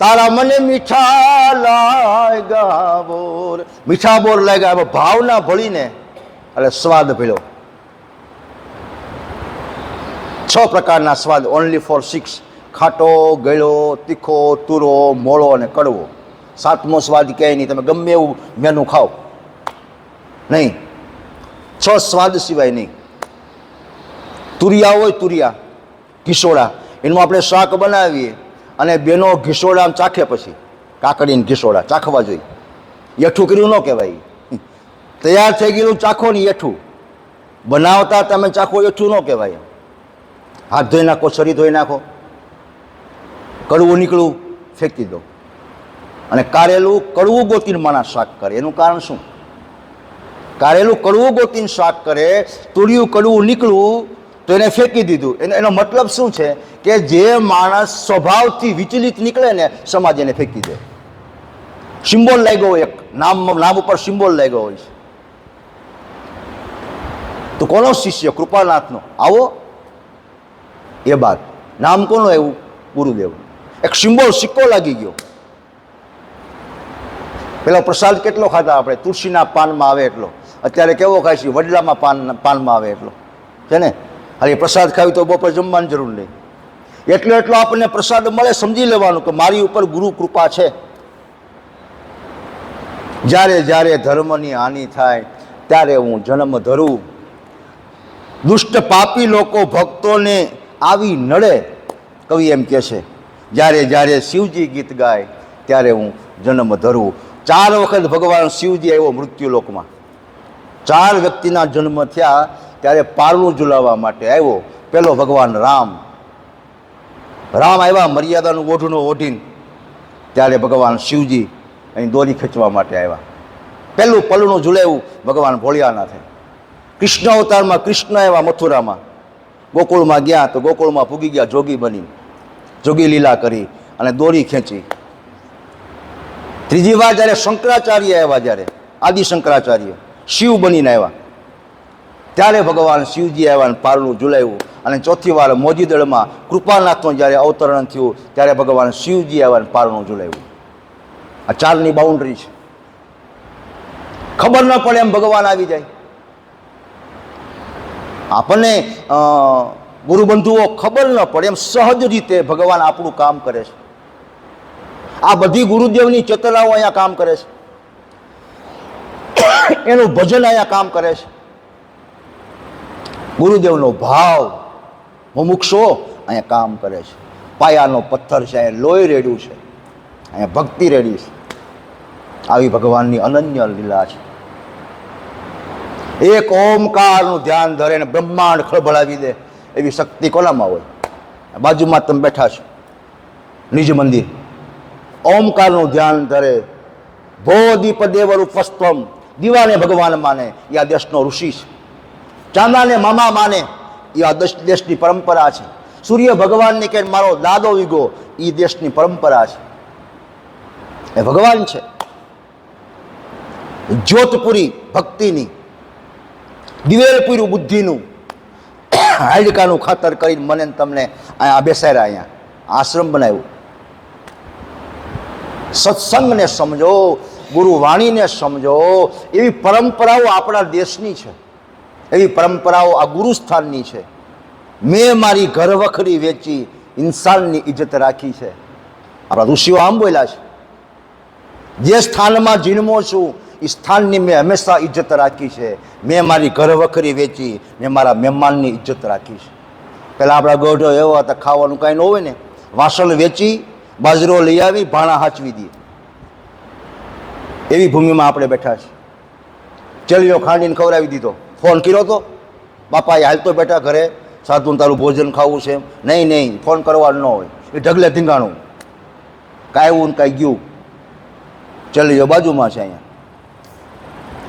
તારા મને મીઠા લાગ્યા બોર, મીઠા બોર લાગ્યા, ભાવના ભળીને એટલે સ્વાદ ભળ્યો. 6 પ્રકારના સ્વાદ, ઓનલી ફોર 6. ખાટો, ગળ્યો, તીખો, તુરો, મોળો અને કડવો. 7મો સ્વાદ ક્યાંય નહીં. તમે ગમે એવું મેનુ ખાઓ નહીં, 6 સ્વાદ સિવાય નહીં. તુરિયા હોય, તુરિયા ઘીસોડા, એનું આપણે શાક બનાવીએ અને બેનો ઘીસોડા ચાખે, પછી કાકડીને ઘીસોડા ચાખવા જોઈએ. એઠું કર્યું ન કહેવાય. તૈયાર થઈ ગયેલું ચાખો ને એઠું. બનાવતા તમે ચાખો એઠું ન કહેવાય. હાથ ધોઈ નાખો, શરીર ધોઈ નાખો, કડવું નીકળવું ફેંકી દો. અને કારેલું કડવું ગોતીને માણસ શાક કરે. એનું કારણ શું? કારેલું કડવું ગોતીને શાક કરે, તુરિયું કડવું નીકળવું તો એને ફેંકી દીધું. એનો મતલબ શું છે? કે જે માણસ સ્વભાવથી વિચલિત નીકળે ને, સમાજ એને ફેંકી દે. સિમ્બોલ લાગ્યો હોય, એક નામ ઉપર સિમ્બોલ લાગ્યો હોય છે. તો કોનો શિષ્ય? કૃપાનાથનો. આવો એ બાદ નામ કોનું આવ્યું? ગુરુદેવ. એક સિમ્બોલ, સિક્કો લાગી ગયો. પેલો પ્રસાદ કેટલો ખાતા આપણે? તુલસીના પાનમાં આવે એટલો. અત્યારે કેવો ખાય છે? વડલામાં પાનમાં આવે એટલો છે ને. હાલી પ્રસાદ ખાવી તો બપોર જમવાની જરૂર નહીં. એટલો આપણને પ્રસાદ મળે, સમજી લેવાનું કે મારી ઉપર ગુરુ કૃપા છે. જ્યારે જ્યારે ધર્મની હાનિ થાય ત્યારે હું જન્મ ધરું. દુષ્ટ પાપી લોકો ભક્તોને આવી નડે, કવિ એમ કહે છે, જ્યારે જ્યારે શિવજી ગીત ગાય ત્યારે હું જન્મ ધરું. 4 વખત ભગવાન શિવજી આવ્યો મૃત્યુલોકમાં. 4 વ્યક્તિના જન્મ થયા ત્યારે પારણું ઝુલાવવા માટે આવ્યો. પેલો ભગવાન રામ આવ્યા મર્યાદાનું ઓઢણું ઓઢીને. ત્યારે ભગવાન શિવજી અહીં દોરી ખેંચવા માટે આવ્યા. પહેલું પલણું ઝુલાવ્યું ભગવાન ભોળિયાનાથે. કૃષ્ણ અવતારમાં કૃષ્ણ આવ્યા મથુરામાં. ગોકુળમાં ગયા તો ગોકુળમાં પૂગી ગયા જોગી બની, જોગી લીલા કરી અને દોરી ખેંચી. ત્રીજી વાર જ્યારે શંકરાચાર્ય આવ્યા, જ્યારે આદિ શંકરાચાર્ય શિવ બનીને આવ્યા, ત્યારે ભગવાન શિવજી આવ્યા અને પારણું ઝુલાવ્યું. અને ચોથી વાર મોજીદળમાં કૃપાનાથનું જ્યારે અવતરણ થયું ત્યારે ભગવાન શિવજી આવ્યા અને પારણું ઝુલાવ્યું. આ 4ની બાઉન્ડ્રી છે. ખબર ન પડે એમ ભગવાન આવી જાય. આપણને ગુરુબંધુઓ ખબર ન પડે એમ સહજ રીતે ભગવાન આપણું કામ કરે છે. આ બધી ગુરુદેવની ચેતનાઓ અહીંયા કામ કરે છે. એનું ભજન અહીંયા કામ કરે છે. ગુરુદેવનો ભાવ મુમુક્ષો અહીંયા કામ કરે છે. પાયાનો પથ્થર છે, અહીંયા લોહી રેડ્યું છે, અહીંયા ભક્તિ રેડી છે. આવી ભગવાનની અનન્ય લીલા છે. એક ઓમકારનું ધ્યાન ધરે ને બ્રહ્માંડ ખળભળાવી દે એવી શક્તિ કોનામાં હોય? બાજુમાં તમે બેઠા છો, નિજ મંદિર. ઓમકારનું ધ્યાન ધરે, ભો દીપ દેવરૂપસ્ત્વમ. દીવાને ભગવાન માને એ આ દેશનો ઋષિ છે. ચાંદાને મામા માને એ આ દેશની પરંપરા છે. સૂર્ય ભગવાનને કે મારો દાદો વિગો એ દેશની પરંપરા છે. એ ભગવાન છે. જ્યોતપુરી ભક્તિની, દિવેલપુરી બુદ્ધિનું, હાડકાનું ખાતર કરીને મને તમને અહીંયા બેસાડ્યા, અહીંયા આશ્રમ બનાવ્યું. સત્સંગને સમજો, ગુરુવાણીને સમજો. એવી પરંપરાઓ આપણા દેશની છે, એવી પરંપરાઓ આ ગુરુસ્થાનની છે. મેં મારી ઘર વખરી વેચી, ઇન્સાનની ઇજ્જત રાખી છે. આપણા ઋષિઓ આમ બોલ્યા છે, જે સ્થાનમાં જન્મો છું એ સ્થાનની મેં હંમેશા ઇજ્જત રાખી છે. મેં મારી ઘર વખરી વેચી, મેં મારા મહેમાનની ઇજ્જત રાખી છે. પહેલાં આપણા ગોઢો એવો હતા, ખાવાનું કાંઈ ન હોય ને, વાસણ વેચી, બાજરો લઈ આવી, ભાણા હાચવી દઈએ. એવી ભૂમિમાં આપણે બેઠા છીએ. ચલિયો ખાંડીને ખવડાવી દીધો. ફોન કર્યો તો બાપા એ હાલતો બેઠા ઘરે, સાધુને તારું ભોજન ખાવું છે. નહીં નહીં, ફોન કરવાનું ન હોય. એ ઢગલે ધીંગાણું, કાંઈ આવ્યું ને કાંઈ ગયું. ચલિયો બાજુમાં છે. અહીંયા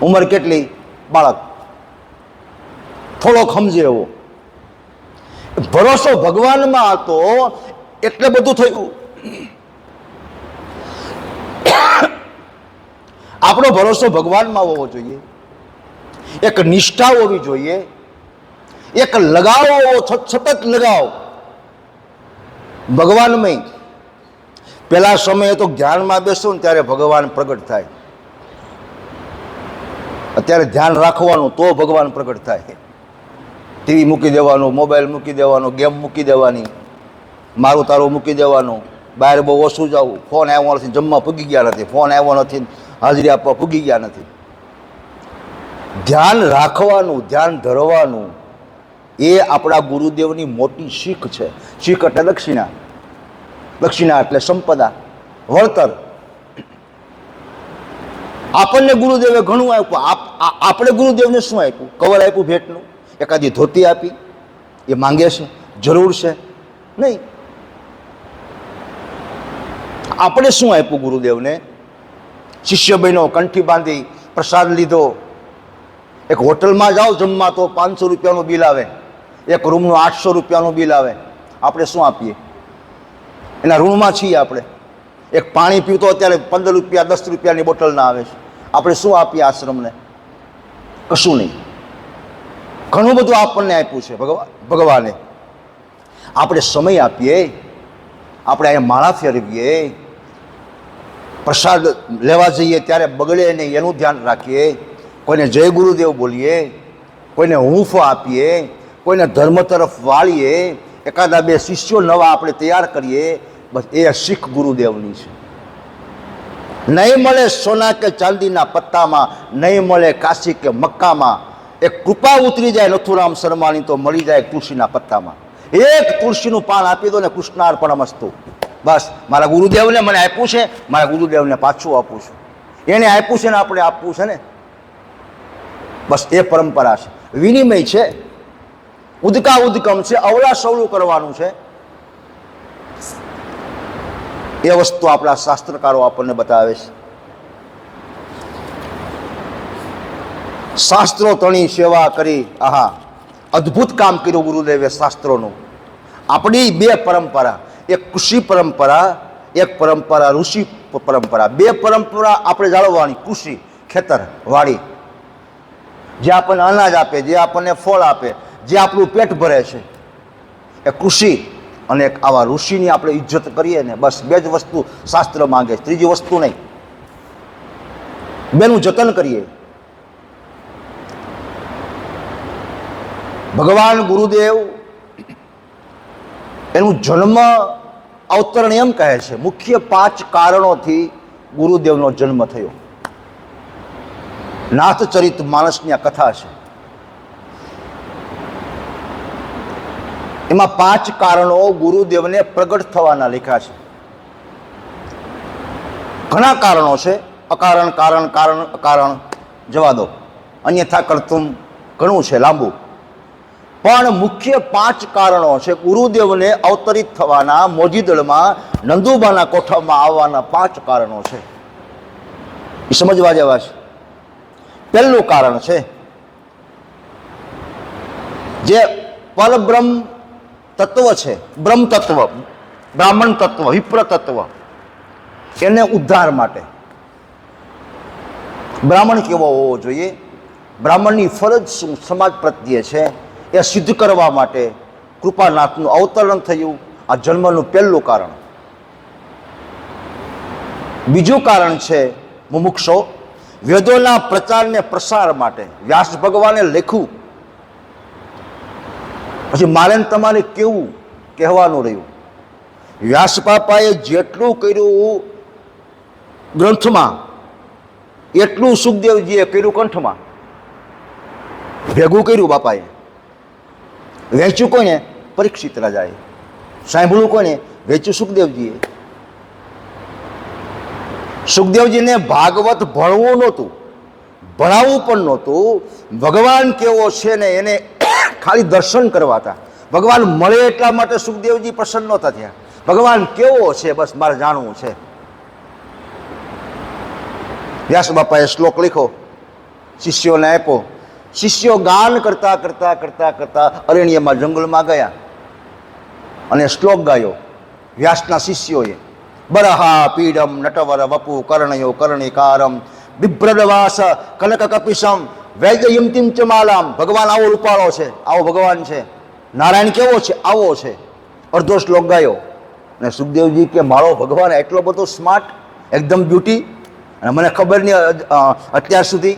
ઉંમર કેટલી? બાળક, થોડોક સમજે એવો. ભરોસો ભગવાનમાં હતો એટલે બધું થયું. આપણો ભરોસો ભગવાનમાં હોવો જોઈએ, એક નિષ્ઠા હોવી જોઈએ, એક લગાવ હોવો, સતત લગાવ ભગવાનમય. પેલા સમયે તો ધ્યાનમાં બેસો ને ત્યારે ભગવાન પ્રગટ થાય. અત્યારે ધ્યાન રાખવાનું તો ભગવાન પ્રગટ થાય. ટીવી મૂકી દેવાનું, મોબાઈલ મૂકી દેવાનો, ગેમ મૂકી દેવાની, મારું તારું મૂકી દેવાનું, બહાર બહુ ઓછું જવું. ફોન આવ્યો નથી, જમવા પૂગી ગયા નથી, ફોન આવ્યો નથી, હાજરી આપવા પૂગી ગયા નથી. ધ્યાન રાખવાનું, ધ્યાન ધરવાનું એ આપણા ગુરુદેવની મોટી શીખ છે. શીખ એટલે દક્ષિણા, દક્ષિણા એટલે સંપદા, વળતર. આપણને ગુરુદેવે ઘણું આપ્યું. આપણે ગુરુદેવને શું આપ્યું? કવર આપ્યું ભેટનું, એકાદી ધોતી આપી, એ માંગે છે, જરૂર છે નહીં. આપણે શું આપ્યું ગુરુદેવને? શિષ્ય બહેનો કંઠી બાંધી, પ્રસાદ લીધો. એક હોટલમાં જાઓ જમવા તો 500 રૂપિયાનું બિલ આવે, એક રૂમનું 800 રૂપિયાનું બિલ આવે. આપણે શું આપીએ? એના ઋણમાં છીએ આપણે. એક પાણી પીતો અત્યારે 15 રૂપિયા 10 રૂપિયાની બોટલના આવે છે. આપણે શું આપીએ આશ્રમને? કશું નહીં. ઘણું બધું આપણને આપ્યું છે ભગવાને. આપણે સમય આપીએ, આપણે અહીંયા માળા ફેરવીએ, પ્રસાદ લેવા જઈએ ત્યારે બગડે નહીં એનું ધ્યાન રાખીએ, કોઈને જય ગુરુદેવ બોલીએ, કોઈને હૂંફ આપીએ, કોઈને ધર્મ તરફ વાળીએ, એકાદા બે શિષ્યો નવા આપણે તૈયાર કરીએ. બસ એ શીખ ગુરુદેવની છે. નહીં મળે સોના કે ચાંદીના પત્તામાં, નહીં મળે કાશી કે મક્કામાં. એક કૃપા ઉતરી જાય નથુરામ શર્માની તો મળી જાય તુલસીના પત્તામાં. એક તુલસીનું પાન આપી દો ને કૃષ્ણાર્પણમસ્તુ. બસ મારા ગુરુદેવને મને આપ્યું છે, મારા ગુરુદેવને પાછું આપું છું. એને આપ્યું છે ને આપણે આપવું છે ને. બસ એ પરંપરા છે, વિનિમય છે, ઉદકા ઉદકમ છે, અવળા સવળું કરવાનું છે. એ વસ્તુ આપણા શાસ્ત્રકારો આપણને બતાવે છે. શાસ્ત્રો તણી સેવા કરી, આહા અદ્ભુત કામ કર્યું ગુરુદેવે શાસ્ત્રોનું. આપણી બે પરંપરા, એક કૃષિ પરંપરા, એક પરંપરા ઋષિ પરંપરા. બે પરંપરા આપણે જાળવવાની. કૃષિ, ખેતર, વાડી, જે આપણને અનાજ આપે, જે આપણને ફળ આપે, જે આપણું પેટ ભરે છે, એ કૃષિ. અને એક આવા ઋષિની આપણે ઇજ્જત કરીએ ને, બસ બે જ વસ્તુ શાસ્ત્ર માંગે છે, ત્રીજી વસ્તુ નહીં. બેનું જતન કરીએ. ભગવાન ગુરુદેવ એનું જન્મ અવતરણ એમ કહે છે, મુખ્ય 5 કારણોથી ગુરુદેવનો જન્મ થયો. નાથચરિત માનસની આ કથા છે. એમાં 5 કારણો ગુરુદેવને પ્રગટ થવાના લખ્યા છે. ઘણા કારણો છે, અકારણ, કારણ, કારણ, અકારણ, જવા દો, અન્યથા કરતું ઘણું છે, લાંબુ. પણ મુખ્ય 5 કારણો છે ગુરુદેવને અવતરિત થવાના, મોજીદળમાં નંદુબાના કોઠામાં આવવાના 5 કારણો છે. એ સમજવા જેવા છે. પહેલું કારણ છે જે પરબ્રહ્મ તત્વ છે, બ્રહ્મ તત્વ, બ્રાહ્મણ તત્વ, વિપ્ર તત્વ, એને ઉદ્ધાર માટે બ્રાહ્મણ કેવો હોવો જોઈએ, બ્રાહ્મણની ફરજ શું સમાજ પ્રત્યે છે એ સિદ્ધ કરવા માટે કૃપાનાથનું અવતરણ થયું. આ જન્મનું પહેલું કારણ. બીજું કારણ છે મુમુક્ષો વેદોના પ્રચારને પ્રસાર માટે વ્યાસ ભગવાને લખ્યું. પછી મારે તમારે કેવું કહેવાનું રહ્યું. વ્યાસ બાપાએ જેટલું કર્યું ગ્રંથમાં એટલું સુખદેવજીએ કર્યું કંઠમાં. ભેગું કર્યું બાપાએ. વેચ્યું કોને? પરીક્ષિત રાજાએ. સાંભળ્યું કોને? વેચ્યું સુખદેવજીએ. સુખદેવજીને ભાગવત ભણવું નહોતું, ભણાવવું પણ નહોતું. ભગવાન કેવો છે ને એને ખાલી દર્શન કરવા હતા. ભગવાન મળે એટલા માટે સુખદેવજી પ્રસન્ન નહોતા થયા. ભગવાન કેવો છે બસ મારે જાણવું છે. વ્યાસ બાપાએ શ્લોક લખ્યો, શિષ્યોને આપ્યો. શિષ્યો ગાન કરતા કરતા કરતા કરતા અરણ્યમાં જંગલમાં ગયા અને શ્લોક ગાયો વ્યાસના શિષ્યોએ. બરહા પીડમ નટવર વપુ કર્ણયો કર્ણિકારમ બિભ્રદવાસ કનક કપિશમ વૈજયંતિમ ચ માલામ. ભગવાન આવો રૂપાળો છે, આવો ભગવાન છે. નારાયણ કેવો છે? આવો છે. અડધો શ્લોક ગાયો અને સુખદેવજી કે મારો ભગવાન એટલો બધો સ્માર્ટ, એકદમ બ્યુટી, અને મને ખબર નહીં અત્યાર સુધી.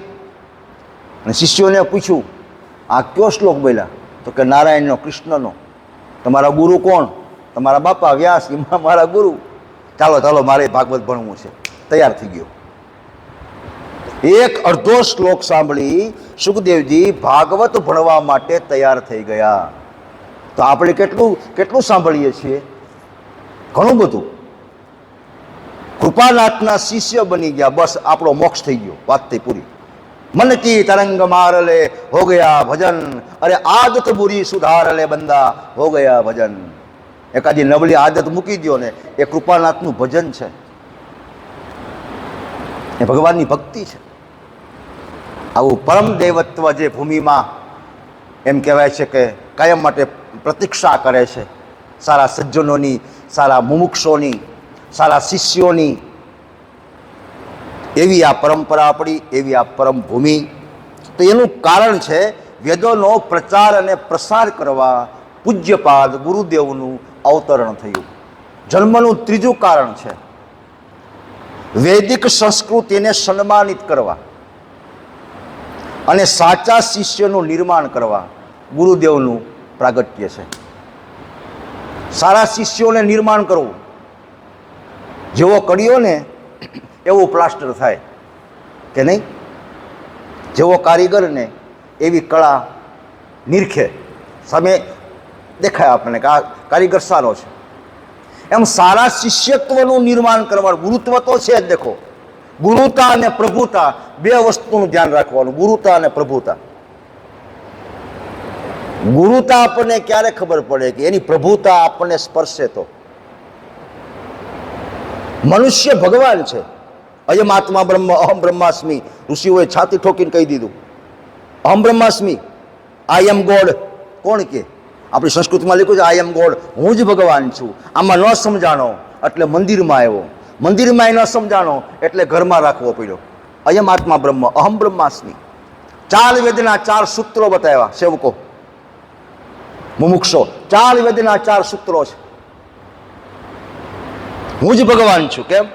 અને શિષ્યોને પૂછ્યું આ કયો શ્લોક બોલ્યા? તો કે નારાયણનો, કૃષ્ણનો. તમારા ગુરુ કોણ? તમારા બાપા વ્યાસ, એમાં મારા ગુરુ. ચાલો ચાલો મારે ભાગવત ભણવું છે. તૈયાર થઈ ગયો. એક અડધો શ્લોક સાંભળી સુખદેવજી ભાગવત ભણવા માટે તૈયાર થઈ ગયા. તો આપણે કેટલું કેટલું સાંભળીએ છીએ? ઘણું બધું. કૃપાનાથના શિષ્ય બની ગયા, બસ આપણો મોક્ષ થઈ ગયો, વાત થઈ પૂરી. મન કી તરંગ માર લે હો ગયા ભજન, અરે આદત બુરી સુધાર લે બંદા હો ગયા ભજન. એકાદી નબળી આદત મૂકી દો ને એ કૃપાનાથનું ભજન છે, એ ભગવાનની ભક્તિ છે. આવું પરમ દૈવત્વ જે ભૂમિમાં એમ કહેવાય છે કે કાયમ માટે પ્રતીક્ષા કરે છે, સારા સજ્જનોની, સારા મુમુક્ષોની, સારા શિષ્યોની, એવી આ પરંપરા આપણી, એવી આ પરમ ભૂમિ. તો એનું કારણ છે વેદોનો પ્રચાર અને પ્રસાર કરવા પૂજ્યપાદ ગુરુદેવનું અવતરણ થયું. જન્મનું ત્રીજું કારણ છે વૈદિક સંસ્કૃતિને સન્માનિત કરવા અને સાચા શિષ્યનું નિર્માણ કરવા ગુરુદેવનું પ્રાગટ્ય છે. સારા શિષ્યોને નિર્માણ કરવું. જેવો કર્યો ને એવું પ્લાસ્ટર થાય કે નહીં? જેવો કારીગર ને એવી કળા નિરખે, સામે દેખાય આપણને કે આ કારીગર સારો છે. એમ સારા શિષ્યત્વનું નિર્માણ કરવાનું. ગુરુત્વ તો છે જ. દેખો, ગુરુતા અને પ્રભુતા બે વસ્તુનું ધ્યાન રાખવાનું. ગુરુતા અને પ્રભુતા. ગુરુતા આપણને ક્યારે ખબર પડે કે એની પ્રભુતા આપણને સ્પર્શે તો? મનુષ્ય ભગવાન છે. અયમ આત્મા બ્રહ્મ અહમ બ્રહ્માસ્મિ. ઋષિઓએ છાતી ઠોકીને કહી દીધું અહમ બ્રહ્માસ્મિ, આઈ એમ ગોડ. કોણ કે? આપણી સંસ્કૃતિમાં લખ્યું છે આઈ એમ ગોડ, હું જ ભગવાન છું. આમાં ન સમજાણો એટલે મંદિરમાં આવ્યો, મંદિરમાં ન સમજાણો એટલે ઘરમાં રાખવો પડ્યો. અયમ આત્મા બ્રહ્મ અહમ બ્રહ્માસ્મિ. 4 વેદના 4 સૂત્રો બતાવ્યા સેવકો મુમુક્ષો. 4 વેદના 4 સૂત્રો છે. હું જ ભગવાન છું. કેમ?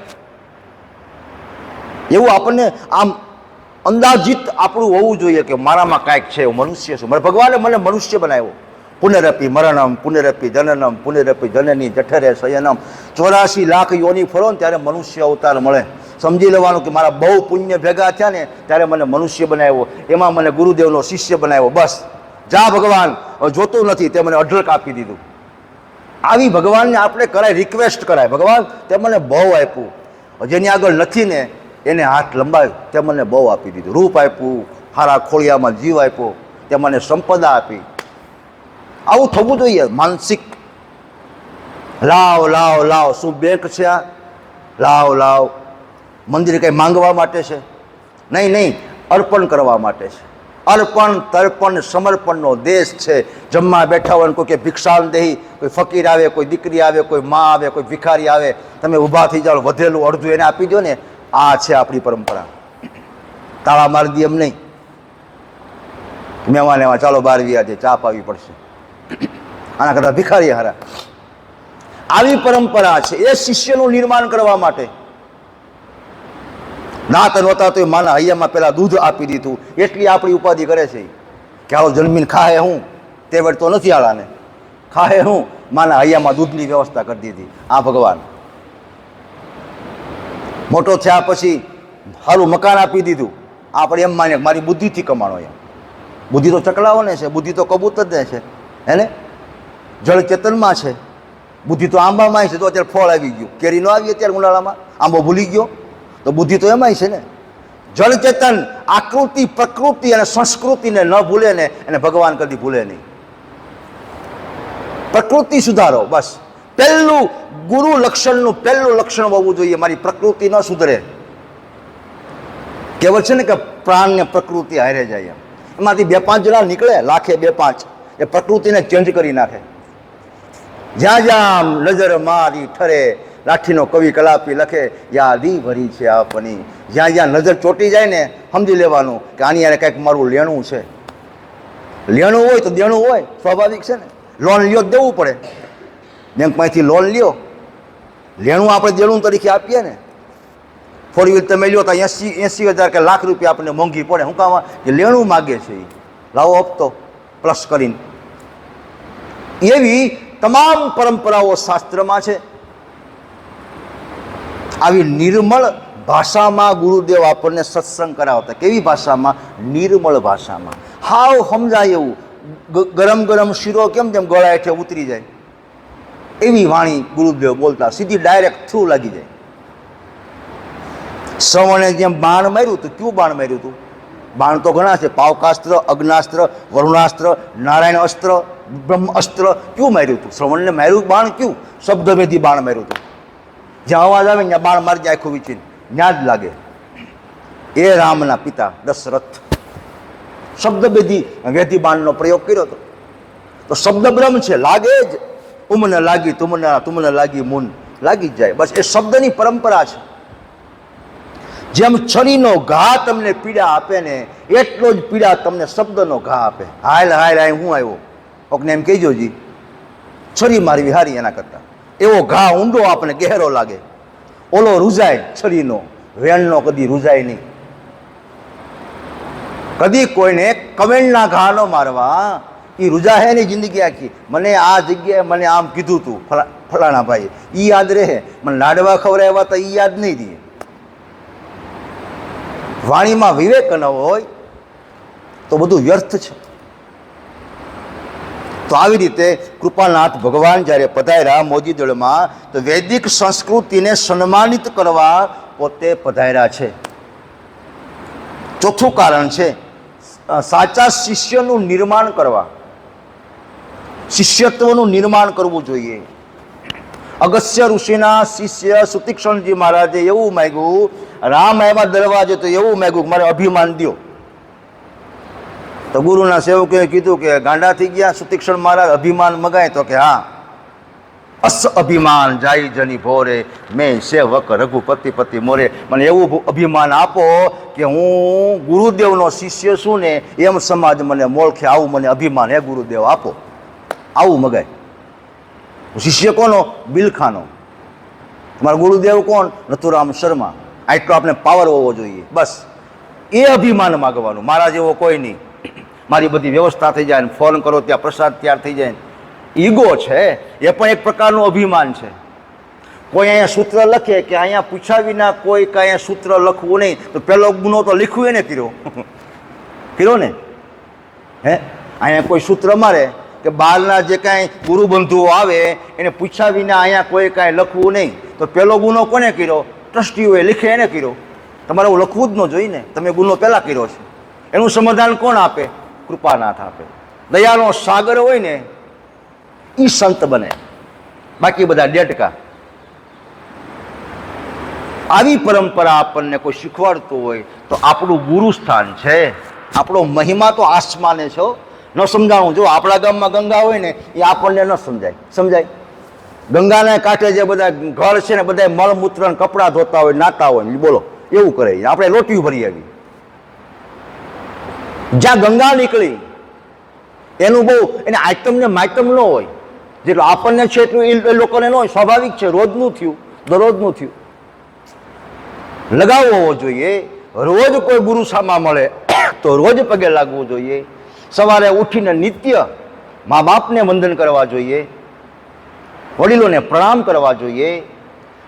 એવું આપણને આમ અંદાજિત આપણું હોવું જોઈએ કે મારામાં કાંઈક છે, હું મનુષ્ય છું. મારા ભગવાને મને મનુષ્ય બનાવ્યો. પુનરપી મરણમ પુનરપી જનનમ પુનરપી જનની જઠરે શયનમ. 84 લાખ યોની ફરો ને ત્યારે મનુષ્ય અવતાર મળે. સમજી લેવાનું કે મારા બહુ પુણ્ય ભેગા થયા ને ત્યારે મને મનુષ્ય બનાવ્યો, એમાં મને ગુરુદેવનો શિષ્ય બનાવ્યો. બસ જા ભગવાન, જોતું નથી તે મને અઢળક આપી દીધું. આવી ભગવાનને આપણે કરાય, રિક્વેસ્ટ કરાય, ભગવાન તે મને બહુ આપ્યું, જેની આગળ નથી ને એને હાથ લંબાવ્યો, તે મને બહુ આપી દીધું. રૂપ આપ્યું, હારા ખોળિયામાં જીવ આપ્યો, તે મને સંપદા આપી. આવું થવું જોઈએ. માનસિક લાવ લાવ લાવ. શું બેંક છે આ? લાવ લાવ. મંદિર કંઈ માંગવા માટે છે? નહીં નહીં, અર્પણ કરવા માટે છે. અર્પણ તર્પણ સમર્પણનો દેશ છે. જમવા બેઠા હોય કોઈ કે ભિક્ષાન દેહી, કોઈ ફકીર આવે, કોઈ દીકરી આવે, કોઈ મા આવે, કોઈ ભિખારી આવે, તમે ઊભા થઈ જાઓ, વધેલું અડધું એને આપી દો ને. આ છે આપણી પરંપરા. તાળા મારી દે એમ નહીં, મહેમાન એમાં ચાલો બહાર વ્યા છે, ચા પાવી પડશે, આના કરતાં ભિખારી હારા. આવી પરંપરા છે એ શિષ્યનું નિર્માણ કરવા માટે. દાંત નહોતા તો માના હૈયામાં પેલા દૂધ આપી દીધું, એટલી આપણી ઉપાધિ કરે છે કે આવો જન્મીને ખાહે હું, તે વેળ તો નથી આળાને ખાહે હું, માના હૈયામાં દૂધની વ્યવસ્થા કરી દીધી. આ ભગવાન મોટો થયા પછી સારું મકાન આપી દીધું, આપણે એમ માને મારી બુદ્ધિથી કમાણો. એમ બુદ્ધિ તો ચકલાઓને છે, બુદ્ધિ તો કબૂતરને છે, એને જળ ચેતનમાં છે. બુદ્ધિ તો આંબામાં છે, તો અત્યારે ફળ આવી ગયું, કેરી ન આવી અત્યારે ઉનાળામાં, આંબો ભૂલી ગયો, તો બુદ્ધિ તો એમાંય છે ને. જળ ચેતન આકૃતિ પ્રકૃતિ અને સંસ્કૃતિને ન ભૂલે ને એને ભગવાન કદી ભૂલે નહીં. પ્રકૃતિ સુધારો, બસ પહેલું ગુરુ લક્ષણનું પહેલું લક્ષણ હોવું જોઈએ, મારી પ્રકૃતિ ન સુધરે. કહેવત છે ને કે પ્રાણ ને પ્રકૃતિ હારે જાય. એમાંથી 2-5 જણા નીકળે, લાખે 2-5, એ પ્રકૃતિને ચેન્જ કરી નાખે. જ્યાં જ્યાં નજર મારી ઠરે, લાઠીનો કવિ કલાપી લખે, યાદી ભરી છે આપની. જ્યાં જ્યાં નજર ચોટી જાય ને સમજી લેવાનું કે આની યારે કંઈક મારું લેણું છે. લેણું હોય તો દેણું હોય, સ્વાભાવિક છે ને. લોન લ્યો દેવું પડે, બેંકમાંથી લોન લ્યો, લેણું આપણે દેણું તરીકે આપીએ ને. 4 વ્હીલ તમે લ્યો તો 80,000 કે લાખ રૂપિયા આપણને મોંઘી પડે. શું કામ? કે લેણું માગે છે, એ લાવો હપ્તો પ્લસ કરીને. એવી તમામ પરંપરાઓ શાસ્ત્રમાં છે. આવી નિર્મળ ભાષામાં ગુરુદેવ આપણને સત્સંગ કરાવતા. કેવી ભાષામાં? નિર્મળ ભાષામાં, હાવ સમજાય એવું. ગરમ ગરમ શીરો કેમ તેમ ગળા હેઠે ઉતરી જાય એવી વાણી ગુરુદેવ બોલતા, સીધી ડાયરેક્ટ થ્રુ લાગી જાય. શ્રવણે જેમ બાણ માર્યું હતું, ક્યું બાણ માર્યું હતું? બાણ તો ઘણા છે, પાવકાસ્ત્ર, અગ્નાસ્ત્ર, વરુણાસ્ત્ર, નારાયણ અસ્ત્ર, બ્રહ્મ અસ્ત્ર. ક્યું માર્યું હતું? શ્રવણને માર્યું બાણ ક્યું? શબ્દભેદી બાણ માર્યું હતું. જ્યાં અવાજ આવે ત્યાં બાણ મારી જાય, આખું વિચીન ત્યાં જ લાગે. એ રામના પિતા દશરથ શબ્દભેદી વેદી બાણનો પ્રયોગ કર્યો હતો. તો શબ્દ બ્રહ્મ છે, લાગે જ. ઉમને લાગી તુમને લાગી મુન, લાગી જ જાય. બસ એ શબ્દની પરંપરા છે. જેમ છરીનો ઘા તમને પીડા આપે ને, એટલો જ પીડા તમને શબ્દનો ઘા આપે. હાલ હાલ હાલ હું આવ્યો, કોકને એમ કહેજો જી છરી મારવી હારી એના કરતા. એવો ઘા ઊંડો આપણને ગહેરો લાગે. ઓલો રૂઝાય છરીનો, વેણનો કદી રૂઝાય નહીં. કદી કોઈને કમેન્ટના ઘા ન મારવા. એ રૂઝાહે ની જિંદગી આખી. મને આ જગ્યાએ મને આમ કીધું તું ફલાણા ભાઈ, એ યાદ રહે. મને લાડવા ખવડાવ્યા તો એ યાદ નહીં રહે. વાણીમાં વિવેક ન હોય તો બધું વ્યર્થ છે. તો આવી રીતે કૃપાનાથ ભગવાન જ્યારે પધાર્યા મોદી દળમાં, તો વૈદિક સંસ્કૃતિને સન્માનિત કરવા પોતે પધાર્યા છે. ચોથું કારણ છે સાચા શિષ્યનું નિર્માણ કરવા. શિષ્યત્વનું નિર્માણ કરવું જોઈએ. અગસ્ત્ય ઋષિના શિષ્ય સુતીક્ષણજી મહારાજે એવું માગ્યું, રામ આવ્યા દરવાજે તો એવું માગ્યું મારે અભિમાન દ્યો. તો ગુરુના સેવકે કીધું કે ગાંડા થઈ ગયા સુતીક્ષણ મહારાજ, અભિમાન મગાય? તો કે હા, અસ અભિમાન જાય જની ભોરે, મેં સેવક રઘુપતિ પતિ મોરે. મને એવું અભિમાન આપો કે હું ગુરુદેવનો શિષ્ય છું ને એમ સમાજ મને મોળખે, આવું મને અભિમાન હે ગુરુદેવ આપો. આવું મગાય. શિષ્ય કોનો? બિલખાનો. તમારા ગુરુદેવ કોણ? નથુરામ શર્મા. આટલો આપણે પાવર હોવો જોઈએ. બસ એ અભિમાન માગવાનું. મારા જેવો કોઈ નહીં. મારી બધી વ્યવસ્થા થઈ જાય, ફોન કરો ત્યાં પ્રસાદ તૈયાર થઈ જાય. ઈગો છે, એ પણ એક પ્રકારનું અભિમાન છે. કોઈ અહીંયા સૂત્ર લખે કે અહીંયા પૂછ્યા વિના કોઈ કાંઈ સૂત્ર લખવું નહીં, તો પહેલો ગુનો તો લીખવું એને કર્યો ને. હે, અહીંયા કોઈ સૂત્ર મારે કે બહારના જે કાંઈ ગુરુબંધુઓ આવે એને પૂછ્યા વિના અહીંયા કોઈ કાંઈ લખવું નહીં, તો પહેલો ગુનો કોને કર્યો? ટ્રસ્ટીઓએ લીખે એને કર્યો. તમારે એવું લખવું જ ન જોઈએ ને. તમે ગુનો પહેલાં કર્યો છે. એનું સમાધાન કોણ આપે? કૃપાનાથ આપે. દયાનો સાગર હોય ને એ સંત બને, બાકી બધા ડેટકા. આવી પરંપરા આપણને કોઈ શીખવાડતું હોય તો આપણું ગુરુસ્થાન છે. આપણો મહિમા તો આસમાને છે. ન સમજાવું, જો આપણા ગામમાં ગંગા હોય ને એ આપણને ન સમજાય. સમજાય? ગંગાને કાંઠે જે બધા ઘર છે ને બધા મળમૂત્ર કપડાં ધોતા હોય, નાતા હોય, બોલો એવું કરે. આપણે લોટીયું ભરી આવી. જ્યાં ગંગા નીકળી એનું બહુ એને આઈટમ ને માઇટમ ન હોય, જેટલું આપણને છે એટલું એ લોકોને ન હોય. સ્વાભાવિક છે, રોજનું થયું, દરરોજનું થયું. લગાવવો હોવો જોઈએ. રોજ કોઈ ગુરુ સામા મળે તો રોજ પગે લાગવું જોઈએ. સવારે ઉઠીને નિત્ય મા બાપને વંદન કરવા જોઈએ, વડીલોને પ્રણામ કરવા જોઈએ.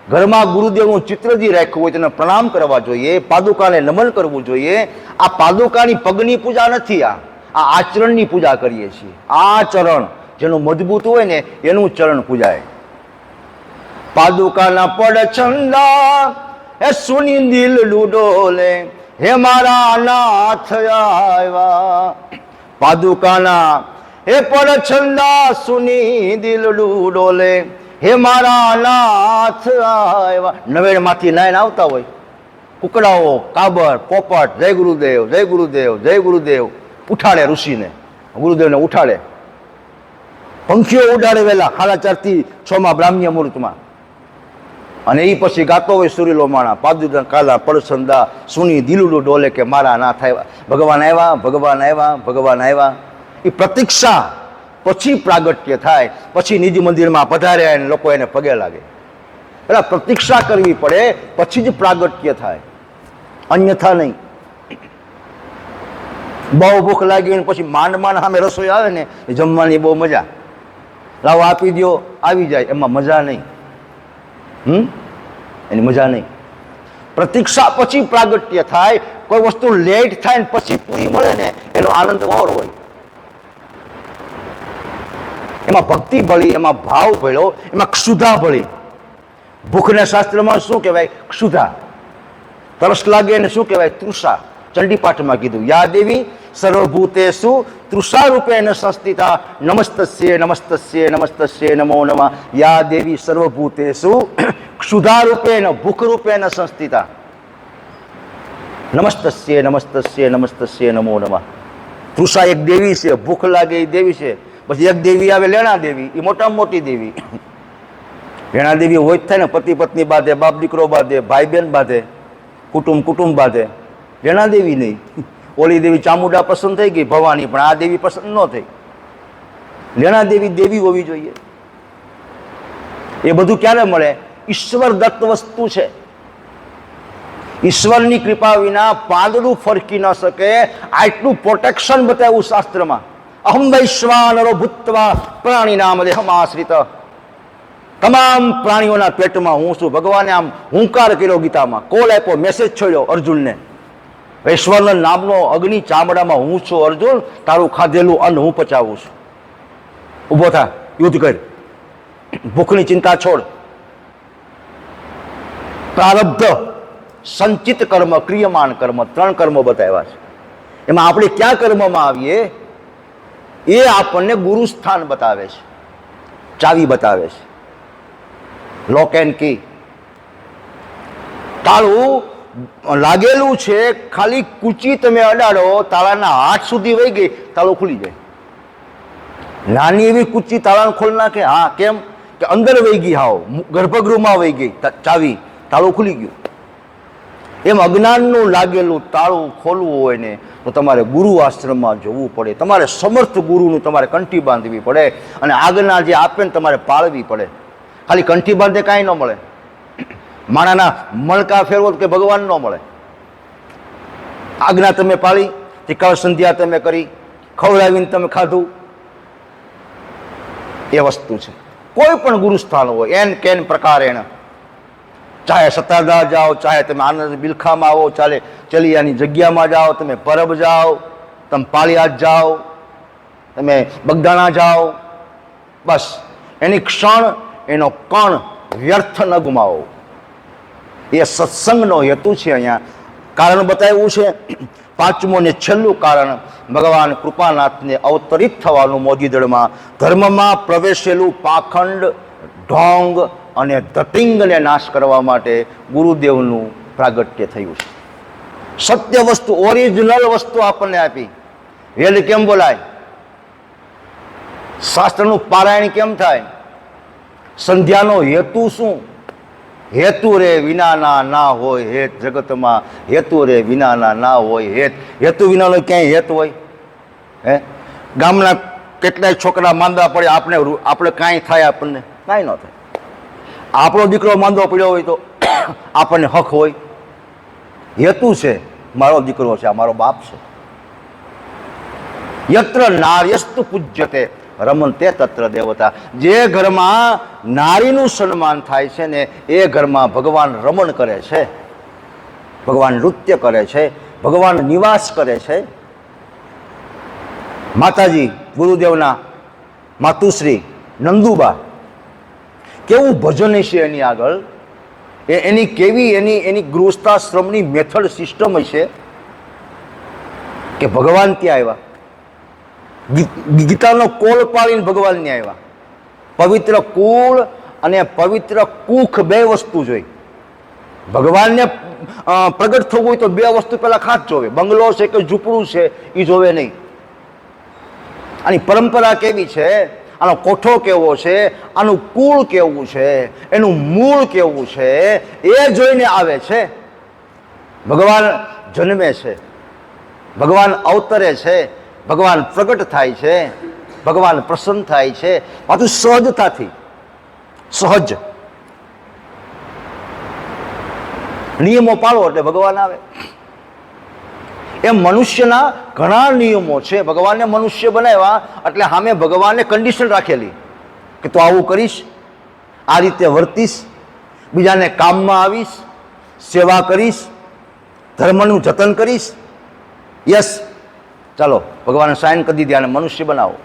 ઘરમાં ગુરુદેવનું ચિત્ર જે રાખ્યું હોય તેને પ્રણામ કરવા જોઈએ, પાદુકાને નમન કરવું જોઈએ. આ પાદુકાની પગની પૂજા નથી, આ આચરણની પૂજા કરીએ છીએ. આ ચરણ જેનું મજબૂત હોય ને એનું ચરણ પૂજાય. પાદુકાના પડ છંદા એ સુની દિલ ડોલે, હે મારા નાથ આવ્યા. પાદુકાના હે પડ છંદા સુની દિલ ડોલે, હે મારા નાથ આવ્યા. નવેડમાંથી નાયણ આવતા હોય, કુકડાઓ, કાબર, પોપટ, જય ગુરુદેવ, જય ગુરુદેવ, જય ગુરુદેવ ઉઠાડે. ઋષિને, ગુરુદેવને ઉઠાડે. પંખીઓ ઉડાડે વહેલા 4:30 થી 6 બ્રાહ્મ્ય મુહૂર્તમાં. અને એ પછી ગાતો હોય સુરીલો માણા, પાદુકા કાલા પડછંદા સુની દિલુડું ડોલે, કે મારા ના થાય. ભગવાન આવ્યા, ભગવાન આવ્યા, ભગવાન આવ્યા. એ પ્રતીક્ષા પછી પ્રાગટ્ય થાય, પછી નિજ મંદિરમાં પધારે અને લોકો એને પગે લાગે. પેલા પ્રતીક્ષા કરવી પડે, પછી જ પ્રાગટ્ય થાય, અન્યથા નહીં. બહુ ભૂખ લાગી પછી માંડ સામે રસોઈ આવે ને એ જમવાની બહુ મજા. લાવો આપી દો, આવી જાય, એમાં મજા નહીં. એની મજા નહીં. પ્રતીક્ષા પછી પ્રાગટ્ય થાય. કોઈ વસ્તુ લેટ થાય ને પછી પૂરી મળે ને એનો આનંદ ઓર હોય. એમાં ભક્તિ ભળી, એમાં ભાવ ભળ્યો, એમાં ક્ષુધા ભળી. ભૂખને શાસ્ત્રમાં શું કહેવાય? ક્ષુધા. તરસ લાગે ને શું કહેવાય? તૃષા. ચંડીપાઠમાં કીધું, યા દેવી સર્વભૂતેષુ તૃષા રૂપેણ સંસ્થિતા, નમસ્તસ્યે નમસ્તસ્યે નમસ્તસ્યે નમો નમઃ. યા દેવી સર્વભૂતેષુ ક્ષુધા રૂપેણ ભૂખ રૂપેણ સંસ્થિતા, નમસ્તસ્યે નમસ્તસ્યે નમસ્તસ્યે નમો નમઃ. તૃષા એક દેવી છે, ભૂખ લાગે એ દેવી છે. પછી એક દેવી આવે લેણા દેવી, એ મોટામાં મોટી દેવી. લેણા દેવી હોય જ થાય ને, પતિ પત્ની બાંધે, બાપ દીકરો બાંધે, ભાઈ બહેન બાંધે, કુટુંબ બાંધે. લેણા દેવી નહીં. ઓલી દેવી ચામુંડા પસંદ થઈ ગઈ, ભવાની, પણ આ દેવી પસંદ ન થઈ. લેણા દેવી દેવી હોવી જોઈએ. એ બધું ક્યારે મળે? ઈશ્વર દત્ત વસ્તુ છે. ઈશ્વરની કૃપા વિના પાંદડું ફરકી ન શકે. આટલું પ્રોટેક્શન બતાવ્યું શાસ્ત્રમાં. અહમ વૈશ્વાનરો ભૂત્વા પ્રાણીનામ દેહમાશ્રિત. તમામ પ્રાણીઓના પેટમાં હું છું. ભગવાને આમ હુંકાર કર્યો ગીતામાં, કોલ આપ્યો, મેસેજ છોડ્યો અર્જુનને. વૈશ્વાનર નામનો અગ્નિ ચામડામાં હું છું અર્જુન, તારું ખાધેલું અન્ન હું પચાવું છું. ઊભો થા, યુદ્ધ કર, ભૂખની ચિંતા છોડ. પ્રારબ્ધ, સંચિત કર્મ, ક્રિયમાન કર્મ, 3 કર્મો બતાવ્યા છે. એમાં આપણે ક્યાં કર્મમાં આવીએ એ આપણને ગુરુ સ્થાન બતાવે છે, ચાવી બતાવે છે. લોક એન્ડ કી. તાળું લાગેલું છે, ખાલી કૂચી તમે અડાડો, તાળાના હાથ સુધી વહી ગઈ, તાળું ખુલી જાય. નાની એવી કૂચી તાળાને ખોલ નાખે. હા, કેમ કે અંદર વહી ગઈ, હાવ ગર્ભગૃહમાં વહી ગઈ ચાવી, તાળું ખુલી ગયું. એમ અજ્ઞાનનું લાગેલું તાળું ખોલવું હોય ને તો તમારે ગુરુ આશ્રમમાં જવું પડે. તમારે સમર્થ ગુરુનું તમારે કંઠી બાંધવી પડે, અને આજ્ઞા જે આપે ને તમારે પાળવી પડે. ખાલી કંઠી બાંધે કાંઈ ન મળે. માણાના મણકા ફેરવો કે ભગવાન ન મળે. આજ્ઞા તમે પાળી, ત્રિકાળ સંધ્યા તમે કરી, ખવડાવીને તમે ખાધું, એ વસ્તુ છે. કોઈ પણ ગુરુસ્થાન હોય એન કેન પ્રકારેણ, ચાહે સત્તાધાર જાઓ, ચાહે તમે આનંદ બિલખામાં આવો, ચાલે ચલિયાની જગ્યામાં જાઓ, તમે પરબ જાઓ, તમે પાળિયાદ જાઓ, તમે બગદાણા જાઓ, બસ એની ક્ષણ, એનો કણ વ્યર્થ ન ગુમાવો. એ સત્સંગનો હેતુ છે. અહીંયા કારણ બતાવ્યું છે. 5મું ને છેલ્લું કારણ, ભગવાન કૃપાનાથને અવતરિત થવાનું મોદીદળમાં ધર્મમાં પ્રવેશેલું પાખંડ, ઢોંગ અને ધતિંગને નાશ કરવા માટે ગુરુદેવનું પ્રાગટ્ય થયું છે. સત્ય વસ્તુ, ઓરિજિનલ વસ્તુ આપણને આપી. વેદ કેમ બોલાય? શાસ્ત્રનું પારાયણ કેમ થાય? સંધ્યાનો હેતુ શું? હેતુ રે વિનાના ના હોય હેત જગતમાં, હેતુ રે વિનાના ના હોય હેત. હેતુ વિનાનો ક્યાંય હેત હોય? હે, ગામના કેટલાય છોકરા માંદા પડે, આપણે કાંઈ થાય? આપણને કાંઈ ન થાય. આપણો દીકરો માંદો પડ્યો હોય તો આપણને હક હોય? હેતુ છે, મારો દીકરો છે, આ મારો બાપ છે. યત્ર નાર્યસ્તુ પૂજ્યતે રમંતે તત્ર દેવતા. જે ઘરમાં નારીનું સન્માન થાય છે ને એ ઘરમાં ભગવાન રમણ કરે છે, ભગવાન નૃત્ય કરે છે, ભગવાન નિવાસ કરે છે. માતાજી ગુરુદેવના માતુશ્રી નંદુબા, કેવું ભજન છે એની આગળ, એની કેવી એની ગૃહસ્થાશ્રમની મેથડ સિસ્ટમ છે કે ભગવાન ત્યાં આવ્યા, ગીતાનો કોલ પાડીને ભગવાન ને આવ્યા. પવિત્ર કુળ અને પવિત્ર કુખ બે વસ્તુ જોઈ. ભગવાનને પ્રગટ થવું હોય તો બે વસ્તુ પહેલા ખાસ જોવે, બંગલો છે કે ઝૂંપડું છે એ જોવે નહીં. આની પરંપરા કેવી છે, આનો કોઠો કેવો છે, આનું કુળ કેવું છે, એનું મૂળ કેવું છે, એ જોઈને આવે છે. ભગવાન જન્મે છે, ભગવાન અવતરે છે, ભગવાન પ્રગટ થાય છે, ભગવાન પ્રસન્ન થાય છે, પાછું સહજતાથી. સહજ નિયમો પાળો એટલે ભગવાન આવે. એમ મનુષ્યના ઘણા નિયમો છે. ભગવાનને મનુષ્ય બનાવ્યા એટલે સામે ભગવાનને કન્ડિશન રાખેલી કે તું આવું કરીશ, આ રીતે વર્તીશ, બીજાને કામમાં આવીશ, સેવા કરીશ, ધર્મનું જતન કરીશ. યસ, ચાલો ભગવાને સાઇન કરી દીધી, આને મનુષ્ય બનાવો.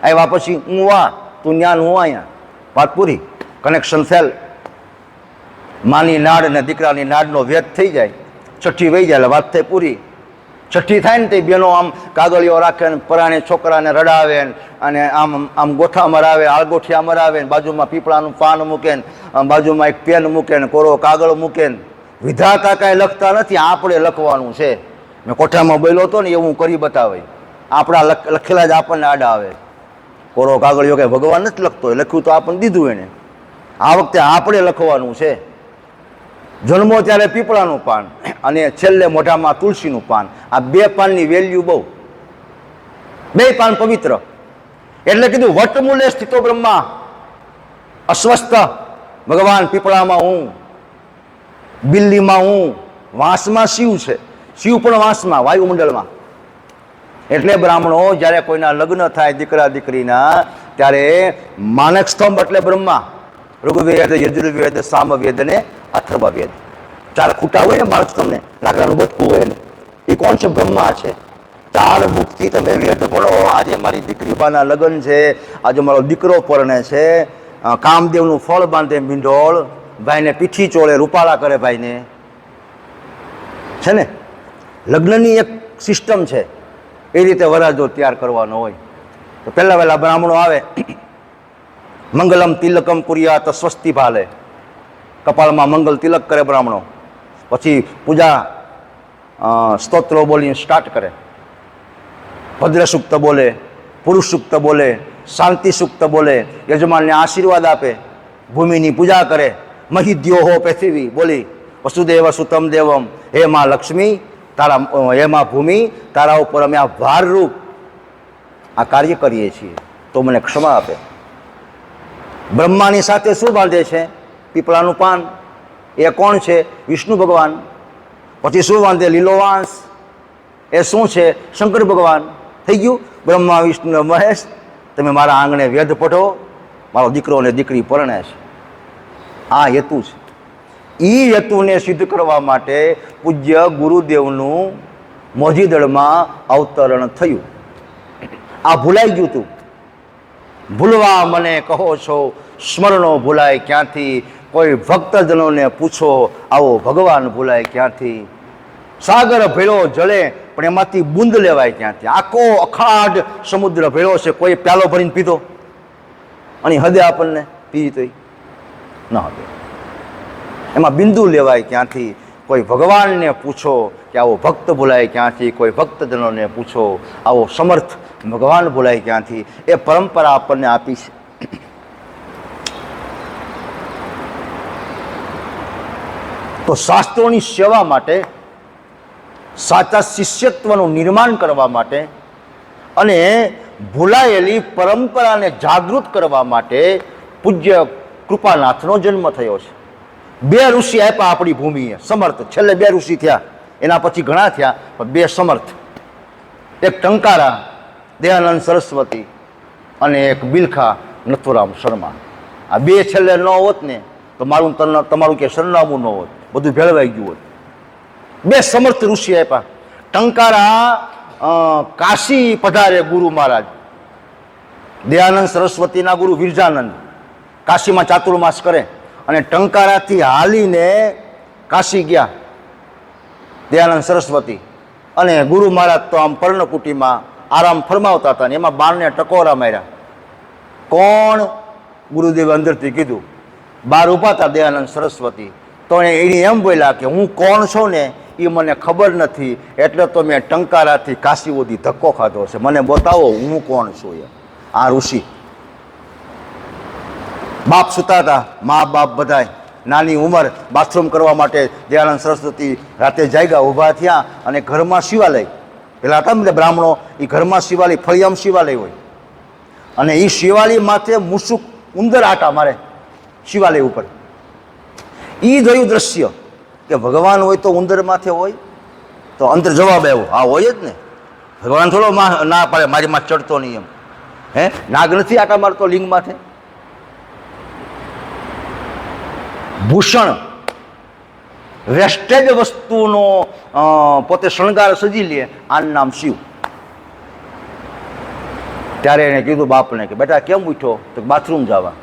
આવ્યા પછી હું વા, તું જ્ઞાન, હું અહીંયા, વાત પૂરી, કનેક્શન થયેલ. માની નાડ અને દીકરાની નાડનો વેદ થઈ જાય, છઠ્ઠી વહી જાય એટલે વાત થઈ પૂરી. છઠ્ઠી થાય ને તે બેનો આમ કાગળીઓ રાખે ને પરાણે છોકરાને રડાવે અને આમ ગોઠા મરાવે, આળગોઠિયા મરાવે ને બાજુમાં પીપળાનું પાન મૂકે ને બાજુમાં એક પેન મૂકે ને કોરો કાગળ મૂકે ને. વિધાતા કાંઈ લખતા નથી, આપણે લખવાનું છે. મેં કોઠામાં બોલ્યો હતો ને એવું કરી બતાવે. આપણા લખેલા જ આપણને આડા આવે. કોરો કાગળિયો કે ભગવાન નથી લખતો, લખ્યું તો આપણને દીધું એને. આ વખતે આપણે લખવાનું છે. જન્મો ત્યારે પીપળાનું પાન અને છેલ્લે મોઢામાં તુલસીનું પાન. આ બે પાનની વેલ્યુ બહુ. બે પાન પવિત્ર. એટલે કીધું વટમૂલે સ્થિતો બ્રહ્મા અસ્વસ્થ. ભગવાન પીપળામાં હું, બિલ્લીમાં હું, વાંસમાં શિવ છે, શિવ પણ વાંસમાં, વાયુમંડળમાં. એટલે બ્રાહ્મણો જ્યારે કોઈના લગ્ન થાય દીકરા દીકરીના ત્યારે માનક સ્તંભ એટલે બ્રહ્મા, ઋગ્વેદ, યજુર્વેદ, સામવેદ ને અથર્વવેદ. ચાર ખૂટા હોય ને માનક સ્તંભને, લાકડાનું બચકું હોય ને, એ કોણ છે? બ્રહ્મા છે. ચાર બુકથી તમે વેદ ભણો. આજે મારી દીકરી બાના લગ્ન છે, આજે મારો દીકરો પરણે છે, કામદેવનું ફળ બાંધે મીંઢોળ, ભાઈને પીઠી ચોળે, રૂપાળા કરે ભાઈને, છે ને. લગ્નની એક સિસ્ટમ છે, એ રીતે વરાજો તૈયાર કરવાનો હોય. તો પહેલા વહેલા બ્રાહ્મણો આવે, મંગલમ તિલકમ કુર્યાત સ્વસ્તિ ભાલે, કપાળમાં મંગલ તિલક કરે બ્રાહ્મણો. પછી પૂજા સ્તોત્રો બોલીને સ્ટાર્ટ કરે. ભદ્ર સૂક્ત બોલે, પુરુષ સૂક્ત બોલે, શાંતિ સૂક્ત બોલે, યજમાનને આશીર્વાદ આપે, ભૂમિની પૂજા કરે. મહિદ્યો હો પૃથ્વી બોલી, વસુદેવ સુતમ દેવમ, હે માં લક્ષ્મી, તારા, હે માં ભૂમિ, તારા ઉપર અમે આ ભારરૂપ આ કાર્ય કરીએ છીએ, તો મને ક્ષમા આપે. બ્રહ્માની સાથે શું બાંધે છે? પીપળાનું પાન. એ કોણ છે? વિષ્ણુ ભગવાન. પછી શું બાંધે? લીલો વાંસ. એ શું છે? શંકર ભગવાન. થઈ ગયું. બ્રહ્મા વિષ્ણુ મહેશ, તમે મારા આંગણે વેદ પઢો, મારો દીકરો અને દીકરી પરણે છે. આ હેતુ છે. એ હેતુને સિદ્ધ કરવા માટે પૂજ્ય ગુરુદેવનું મોજીદળમાં અવતરણ થયું. આ ભૂલાઈ ગયું તું. ભૂલવા મને કહો છો, સ્મરણો ભૂલાય ક્યાંથી? કોઈ ભક્તજનોને પૂછો, આવો ભગવાન ભૂલાય ક્યાંથી? સાગર ભેળો જળે પણ એમાંથી બુંદ લેવાય ક્યાંથી? આખો અખાડ સમુદ્ર ભેળો છે, કોઈ પ્યાલો ભરીને પીધો અને હદે આપણને પી તો ન હદે. એમાં બિંદુ લેવાય ક્યાંથી? કોઈ ભગવાનને પૂછો કે આવો ભક્ત ભૂલાય ક્યાંથી? કોઈ ભક્તજનોને પૂછો, આવો સમર્થ ભગવાન ભૂલાય ક્યાંથી? એ પરંપરા આપણને આપી છે. તો શાસ્ત્રોની સેવા માટે, સાચા શિષ્યત્વનું નિર્માણ કરવા માટે અને ભૂલાયેલી પરંપરાને જાગૃત કરવા માટે પૂજ્ય કૃપાનાથનો જન્મ થયો છે. 2 ઋષિ આપ્યા આપણી ભૂમિએ, સમર્થ. છેલ્લે 2 ઋષિ થયા, એના પછી ઘણા થયા, પણ 2 સમર્થ. એક ટંકારા દયાનંદ સરસ્વતી અને એક બિલખા નથુરામ શર્મા. આ 2 છેલ્લે ન હોત ને તો મારું તમારું કે સરનામું ન હોત, બધું ભેળવાઈ ગયું હોત. 2 સમર્થ ઋષિ આપ્યા. ટંકારા કાશી પધારે ગુરુ મહારાજ, દયાનંદ સરસ્વતીના ગુરુ વિરજાનંદ કાશીમાં ચાતુર્માસ કરે, અને ટંકારાથી હાલીને કાશી ગયા દયાનંદ સરસ્વતી, અને ગુરુ મહારાજ તો આમ પર્ણકુટીમાં આરામ ફરમાવતા હતા ને એમાં બારને ટકોરા માર્યા. કોણ? ગુરુદેવે અંદરથી કીધું. બહાર ઊભા હતા દયાનંદ સરસ્વતી, તો એની એમ બોલ્યા કે હું કોણ છું ને એ મને ખબર નથી, એટલે તો મેં ટંકારાથી કાશી સુધી ધક્કો ખાધો છે, મને બતાવો હું કોણ છું. એમ આ ઋષિ. બાપ સુતા હતા, મા બાપ બધાય નાની ઉંમર, બાથરૂમ કરવા માટે દયાનંદ સરસ્વતી રાતે જાગ્યા, ઊભા થયા, અને ઘરમાં શિવાલય, પેલા હતા ને બ્રાહ્મણો, એ ઘરમાં શિવાલય, ફળિયામ શિવાલય હોય, અને એ શિવાલય માથે મુસુક ઉંદર આટા મારે શિવાલય ઉપર. એ જોયું દ્રશ્ય કે ભગવાન હોય તો ઉંદર માથે હોય, તો અંતર જવાબ આવ્યો, હા હોય જ ને, ભગવાન થોડો ના પાડે મારી માં ચડતો નહીં એમ. નાગ નથી આટા મારતો લિંગ માથે. ભૂષણ, વેસ્ટેજ વસ્તુનો પોતે શણગાર સજી લે, આનું નામ શિવ. ત્યારે એને કીધું બાપને કે બેટા કેમ ઉઠ્યો? તો બાથરૂમ જવા.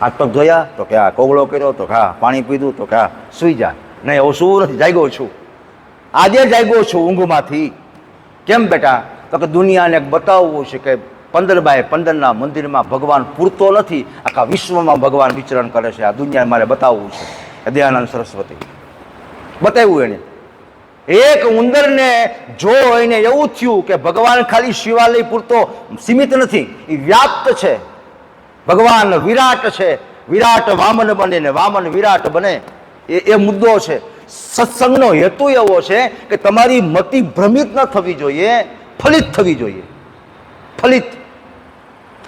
હાથ પગ ધોયા? તો કે હા. કોગળો કર્યો? તો હા. પાણી પીધું? તો કે હા. સૂઈ જા. નહીં હું શું નથી, જાગ્યો છું, આજે જાગ્યો છું ઊંઘમાંથી. કેમ બેટા? તો કે દુનિયાને બતાવવું છે કે 15x15 મંદિરમાં ભગવાન પૂરતો નથી, આખા વિશ્વમાં ભગવાન વિચરણ કરે છે, આ દુનિયા મારે બતાવવું છે. દયાનંદ સરસ્વતી બતાવ્યું એને. એક ઉંદરને જો એને એવું થયું કે ભગવાન ખાલી શિવાલય પૂરતો સીમિત નથી, એ વ્યાપ્ત છે, ભગવાન વિરાટ છે, વિરાટ વામન બને ને વામન વિરાટ બને, એ મુદ્દો છે. સત્સંગનો હેતુ એવો છે કે તમારી મતિ ભ્રમિત ન થવી જોઈએ, ફલિત થવી જોઈએ. ફલિત.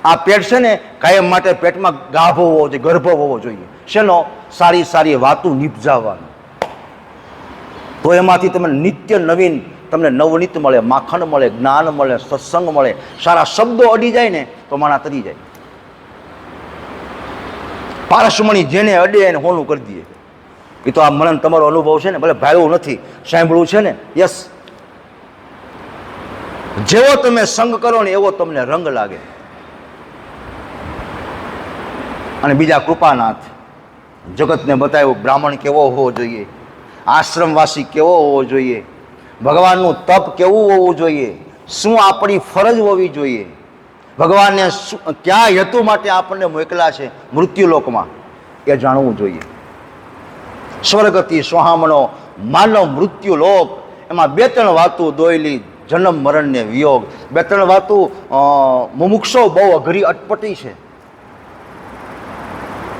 આ પેટ છે ને કાયમ માટે પેટમાં ગાભ હોવો જોઈએ, ગર્ભ હોવો જોઈએ. શેનો? સારી સારી વાતો નિપજાવવાનું. તો એમાંથી તમને નિત્ય નવીન, તમને નવનીત મળે, માખણ મળે, જ્ઞાન મળે, સત્સંગ મળે. સારા શબ્દો અડી જાય ને તો માણા તરી જાય. પારસમણી જેને અડે એને હોનું કરી દે. એ તો આ મને તમારો અનુભવ છે ને, ભલે ભાવ્યું નથી, સાંભળવું છે ને. યસ. જેવો તમે સંગ કરો ને એવો તમને રંગ લાગે. અને બીજા કૃપાનાથ જગતને બતાવ્યું બ્રાહ્મણ કેવો હોવો જોઈએ, આશ્રમવાસી કેવો હોવો જોઈએ, ભગવાનનું તપ કેવું હોવું જોઈએ, શું આપણી ફરજ હોવી જોઈએ, ભગવાનને કયા હેતુ માટે આપણને મોકલા છે મૃત્યુલોકમાં એ જાણવું જોઈએ. સ્વર્ગતિ સોહામણો માનવ મૃત્યુલોક, એમાં 2-3 વાતો દોયલી, જન્મ મરણ ને વિયોગ. 2-3 વાતો મુમુક્ષો બહુ અઘરી અટપટી છે.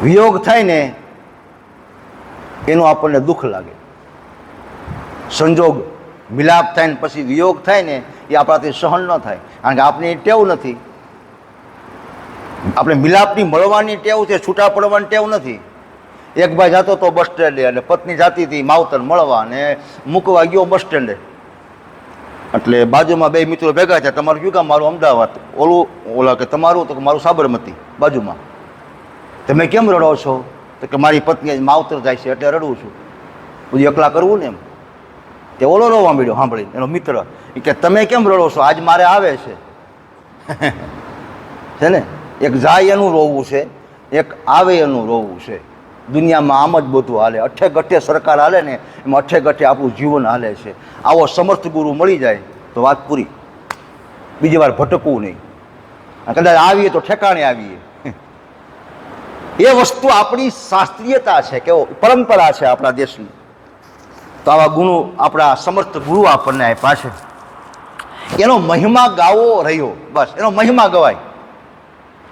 વિયોગ થાય ને એનું આપણને દુઃખ લાગે. સંજોગ મિલાપ થાય ને પછી વિયોગ થાય ને એ આપણાથી સહન ન થાય, કારણ કે આપણે ટેવ નથી. આપણે મિલાપની મળવાની ટેવ છે, છૂટા પડવાની ટેવ નથી. એક ભાઈ જતો તો બસ સ્ટેન્ડે અને પત્ની જાતી હતી માવતર મળવા, અને મૂકવા ગયો બસ સ્ટેન્ડે. એટલે બાજુમાં 2 મિત્રો ભેગા થયા, તમારું કયું કામ? મારું અમદાવાદ. ઓલા કે તમારું? તો કે મારું સાબરમતી. બાજુમાં. તમે કેમ રડો છો? તો કે મારી પત્ની માવતર જાય છે એટલે રડું છું. બધું એકલા કરવું ને એમ. તે ઓલો રોવા મળ્યો સાંભળીને, એનો મિત્ર. એ કે તમે કેમ રડો છો? આજ મારે આવે છે ને. એક જાય એનું રોવું છે, એક આવે એનું રોવું છે. દુનિયામાં આમ જ બધું હાલે. અઠે ગઠે સરકાર હાલે ને એમાં અઠે ગઠે આપણું જીવન હાલે છે. આવો સમર્થ ગુરુ મળી જાય તો વાત પૂરી. બીજી વાર ભટકવું નહીં. કદાચ આવીએ તો ઠેકાણે આવીએ. એ વસ્તુ આપણી શાસ્ત્રીયતા છે, કેવો પરંપરા છે આપણા દેશની. તો આવા ગુણો આપણા સમર્થ ગુરુ આપણને આપ્યા છે. એનો મહિમા ગાવો રહ્યો, બસ એનો મહિમા ગવાય.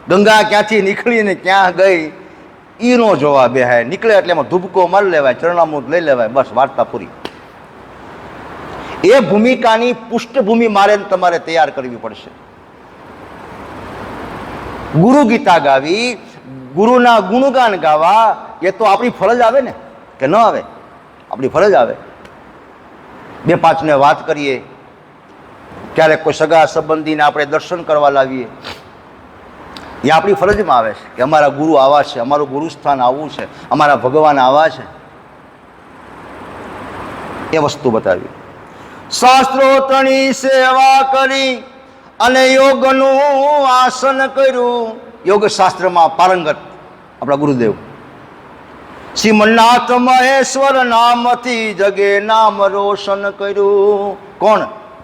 ગંગા ક્યાંથી નીકળીને ક્યાં ગઈ ઈ નો જોવા બેહાય, નીકળે એટલે એમાં ધુબકો મારી લેવાય, ચરણામૃત લઈ લેવાય, બસ વાર્તા પૂરી. એ ભૂમિકાની પૃષ્ઠભૂમિ મારે તમારે તૈયાર કરવી પડશે. ગુરુ ગીતા ગાવી, ગુરુના ગુણગાન ગાવા, એ તો આપણી ફરજ આવે ને, કે ન આવે? આપણી ફરજ આવે. બે પાંચને વાત કરીએ, ક્યારેક કોઈ સગા સંબંધીને આપણે દર્શન કરવા લાવીએ, એ આપણી ફરજમાં આવે છે કે અમારા ગુરુ આવા છે, અમારું ગુરુસ્થાન આવું છે, અમારા ભગવાન આવા છે. એ વસ્તુ બતાવી. શાસ્ત્રોત્તરની સેવા કરી અને યોગનું આસન કર્યું. યોગ શાસ્ત્રમાં પારંગત આપણા ગુરુદેવ. શ્રીમન્નાથ મહેશ્વર નામથી જગે નામ રોશન કર્યું. કોણ?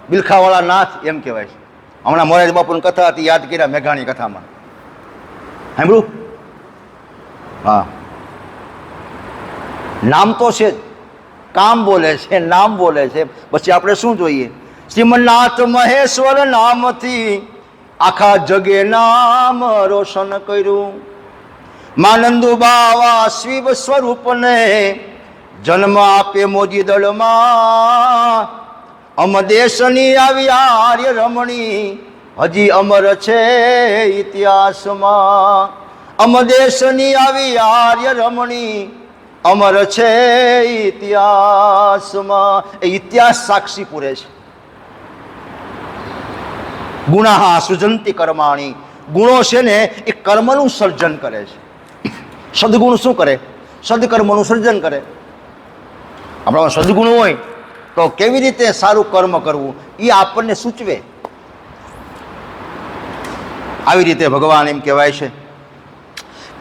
બિલખાવાળા નાથ એમ કહેવાય છે. હમણાં મોરારી બાપુની કથા હતી, યાદ કર્યા મેઘાણી કથામાં. સાંભળ્યું? હા, નામ તો છે, કામ બોલે છે, નામ બોલે છે. પછી આપણે શું જોઈએ? શ્રીમન્નાથ મહેશ્વર નામથી આખા જગે નામ રોશન કર્યું. માનંદુ બાવા શિવ સ્વરૂપને જન્મ આપે મોજી દળમાં. અમદેશની આવી આર્ય રમણી હજી અમર છે ઇતિહાસમાં. અમદેશની આવી આર્ય રમણી અમર છે ઇતિહાસમાં. એ ઇતિહાસ સાક્ષી પૂરે છે. ગુણાહા સૃજંતી કર્માણી. ગુણો છે ને એ કર્મનું સર્જન કરે છે. સદગુણ શું કરે? સદકર્મનું સર્જન કરે. આપણામાં સદગુણ હોય તો કેવી રીતે સારું કર્મ કરવું એ આપણને સૂચવે. આવી રીતે ભગવાન એમ કહેવાય છે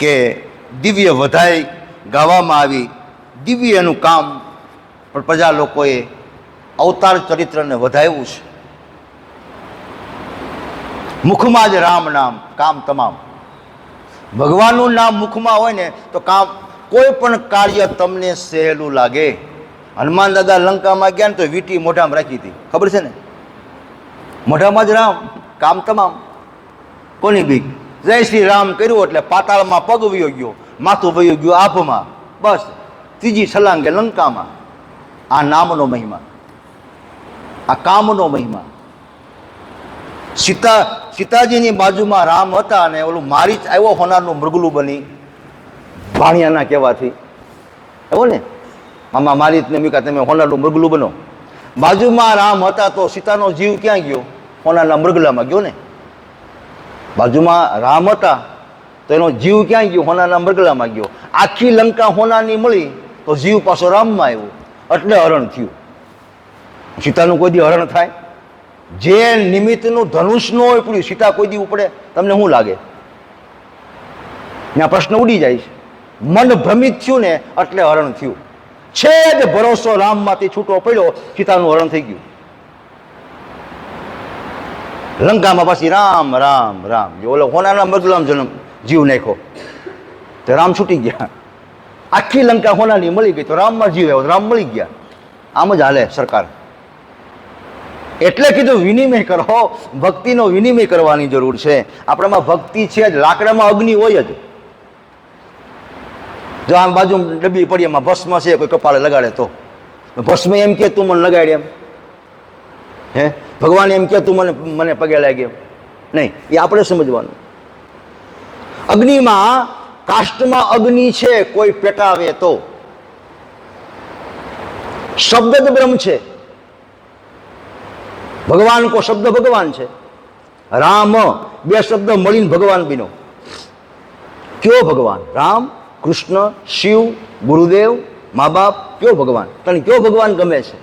કે દિવ્ય વધાઈ ગાવામાં આવી, દિવ્યનું કામ પણ પ્રજા લોકોએ અવતાર ચરિત્રને વધાવ્યું છે. મુખમાં જ રામ નામ, કામ તમામ. ભગવાનનું નામ મુખમાં હોય ને તો કામ, કોઈ પણ કાર્ય તમને સહેલું લાગે. હનુમાન દાદા લંકામાં ગયા ને તો વીંટી મોઢામાં રાખી હતી, ખબર છે ને? મોઢામાં જ રામ, કામ તમામ. કોની બીક? જય શ્રી રામ કર્યું એટલે પાતાળમાં પગ વયો ગયો, માથું વયું ગયું આભમાં, બસ ત્રીજી છલાંગે લંકામાં. આ નામનો મહિમા, આ કામનો મહિમા. સીતાજીની બાજુમાં રામ હતા અને ઓલું મારીચ આવ્યો હોનારનું મૃગલું બની, ભાણિયાના કહેવાથી. એવો ને, મામા મારીચને મીકા તમે હોનારનું મૃગલું બનો. બાજુમાં રામ હતા તો સીતાનો જીવ ક્યાં ગયો? હોનારના મૃગલામાં ગયો ને. બાજુમાં રામ હતા તો એનો જીવ ક્યાં ગયો? હોનાના મૃગલામાં ગયો. આખી લંકા હોનાની મળી તો જીવ પાછો રામમાં આવ્યો, એટલે હરણ થયું. સીતાનું કોઈ દી હરણ થાય? જે નિમિત્તનું ધનુષ ન હોય પડ્યું, સીતા કોઈ દી ઉપડે? તમને શું લાગે? ત્યાં પ્રશ્ન ઉડી જાય છે. મન ભ્રમિત થયું ને એટલે હરણ થયું. છે જ ભરોસો રામમાંથી છૂટો પડ્યો, સીતાનું હરણ થઈ ગયું. લંકામાં પછી રામ રામ રામ, જે ઓલો હોનાના મૃગલામાં જન્મ જીવ નાખ્યો તો રામ છૂટી ગયા. આખી લંકા હોનાની મળી ગઈ તો રામમાં જીવ આવ્યો, રામ મળી ગયા. આમ જ હાલે સરકાર. એટલે કીધું વિનિમય કરો, ભક્તિનો વિનિમય કરવાની જરૂર છે. આપણામાં ભક્તિ છે જ, લાકડામાં અગ્નિ હોય જ. જો આમ બાજુ ડબ્બી પડી એમાં ભસ્મ છે, કોઈ કપાળે લગાડે તો ભસ્મ એમ કે તું મને લગાડ એમ? હે? ભગવાન એમ કે તું મને પગે લાગે એમ? નહીં, એ આપણે સમજવાનું. અગ્નિમાં, કાષ્ટમાં અગ્નિ છે, કોઈ પેટાવે તો. શબ્દ જ બ્રહ્મ છે. ભગવાન કો શબ્દ ભગવાન છે. રામ, બે શબ્દ મળીને ભગવાન બન્યો. કયો ભગવાન? રામ, કૃષ્ણ, શિવ, ગુરુદેવ, મા બાપ. કયો ભગવાન? તને કયો ભગવાન ગમે છે?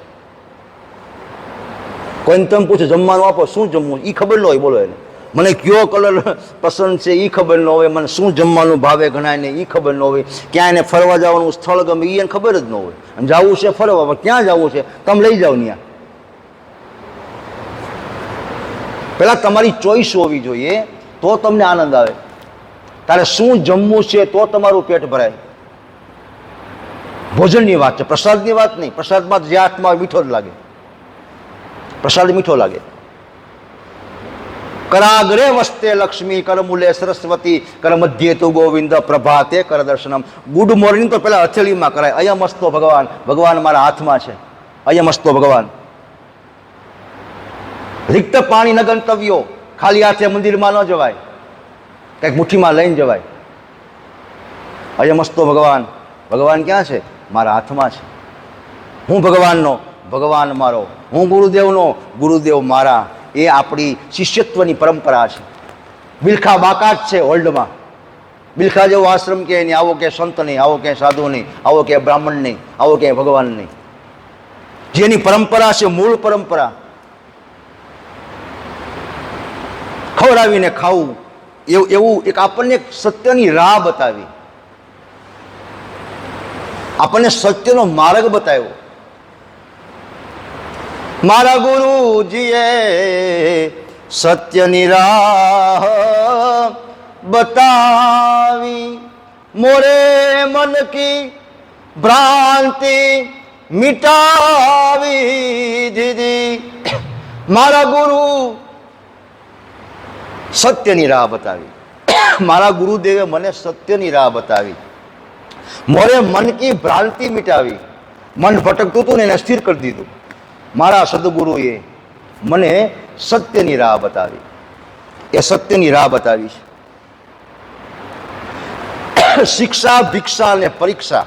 કોઈને તમે પૂછો જમવાનું આપો, શું જમવું એ ખબર ન હોય, બોલો એને. મને કયો કલર પસંદ છે એ ખબર ન હોય, મને શું જમવાનું ભાવે ઘણાને એ ખબર ન હોય, ક્યાં એને ફરવા જવાનું સ્થળ ગમે એ એને ખબર જ ન હોય. અને જવું છે ફરવા, ક્યાં જવું છે તમે લઈ જાઓ ત્યાં. પહેલાં તમારી ચોઈસ હોવી જોઈએ તો તમને આનંદ આવે. તારે શું જમવું છે તો તમારું પેટ ભરાય. ભોજનની વાત છે, પ્રસાદની વાત નહીં. પ્રસાદમાં જે હાથમાં મીઠો જ લાગે, પ્રસાદ મીઠો લાગે. કરાગ્રે વસ્તે લક્ષ્મી, કરમૂલે સરસ્વતી, કર મધ્યે તુ ગોવિંદ, પ્રભાતે કર દર્શનમ. ગુડ મોર્નિંગ તો પેલા હથેળીમાં કરાય. અયમસ્તો ભગવાન, ભગવાન મારા હાથમાં છે. અયમસ્તો ભગવાન. રિક્ત પાણી ન ગંતવ્યો, ખાલી હાથે મંદિરમાં ન જવાય, કંઈક મુઠ્ઠીમાં લઈને જવાય. અયમસ્તો ભગવાન, ભગવાન ક્યાં છે? મારા હાથમાં છે. હું ભગવાનનો, ભગવાન મારો. હું ગુરુદેવનો, ગુરુદેવ મારા. એ આપણી શિષ્યત્વની પરંપરા છે. બિલખા બાકાત છે વર્લ્ડમાં. બિલખા જેવો આશ્રમ કે નહીં, આવો કે સંત નહીં, આવો કે સાધુ નહીં, આવો કે બ્રાહ્મણ નહીં, આવો કે ભગવાન નહીં. જેની પરંપરા છે, મૂળ પરંપરા, ખવડાવીને ખાવું, એવું એક આપણને એક સત્યની રાહ બતાવી, આપણને સત્યનો માર્ગ બતાવ્યો. મારા ગુરુજીએ સત્યની રાહ બતાવી, મોરે મન કી ભ્રાંતિ મિટાવી દીધી. મારા ગુરુ સત્યની રાહ બતાવી. મારા ગુરુદેવે મને સત્યની રાહ બતાવી. મોરે મન કી ભ્રાંતિ મિટાવી. મન ભટકતું હતું ને એને સ્થિર કરી દીધું. મારા સદગુરુએ મને સત્યની રાહ બતાવી. એ સત્યની રાહ બતાવી છે. શિક્ષા, ભિક્ષા અને પરીક્ષા,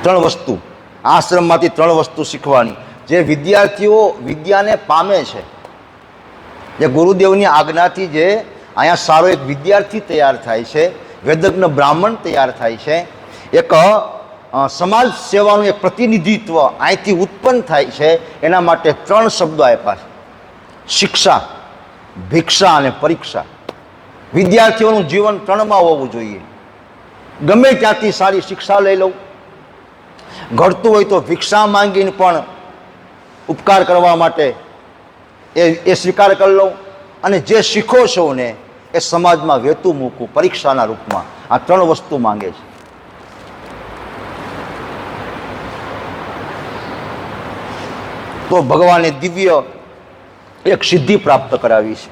ત્રણ વસ્તુ. આશ્રમમાંથી ત્રણ વસ્તુ શીખવાની. જે વિદ્યાર્થીઓ વિદ્યાને પામે છે, જે ગુરુદેવની આજ્ઞાથી જે અહીંયા સારો એક વિદ્યાર્થી તૈયાર થાય છે, વેદજ્ઞ બ્રાહ્મણ તૈયાર થાય છે, એક સમાજ સેવાનું એક પ્રતિનિધિત્વ અહીંથી ઉત્પન્ન થાય છે. એના માટે ત્રણ શબ્દો આપ્યા છે: શિક્ષા, ભિક્ષા અને પરીક્ષા. વિદ્યાર્થીઓનું જીવન ત્રણમાં હોવું જોઈએ. ગમે ત્યાંથી સારી શિક્ષા લઈ લઉં, ઘડતું હોય તો ભિક્ષા માંગીને પણ ઉપકાર કરવા માટે એ સ્વીકાર કરી લઉં, અને જે શીખો છો ને એ સમાજમાં વહેતું મૂકું પરીક્ષાના રૂપમાં. આ ત્રણ વસ્તુ માંગે છે. તો ભગવાને દિવ્ય એક સિદ્ધિ પ્રાપ્ત કરાવી છે.